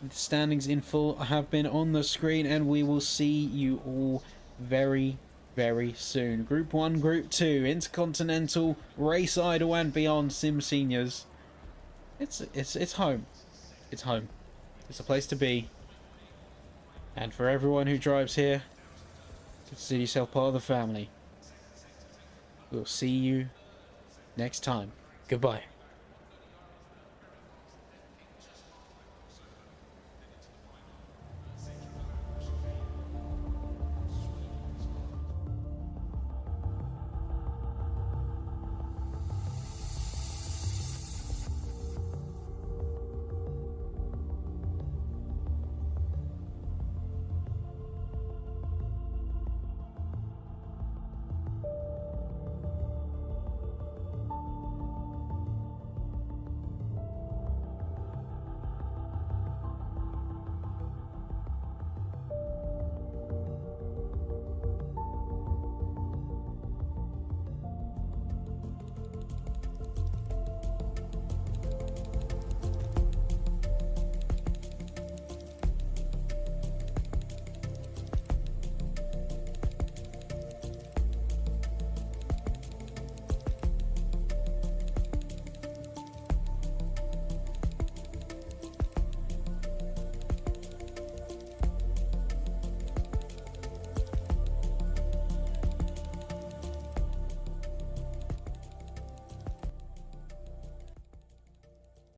the standings in full have been on the screen, and we will see you all very, very soon. Group 1, Group 2, Intercontinental, Race Idol, and beyond SIMseniors. It's home. It's home. It's a place to be. And for everyone who drives here, consider yourself part of the family. We'll see you next time. Goodbye.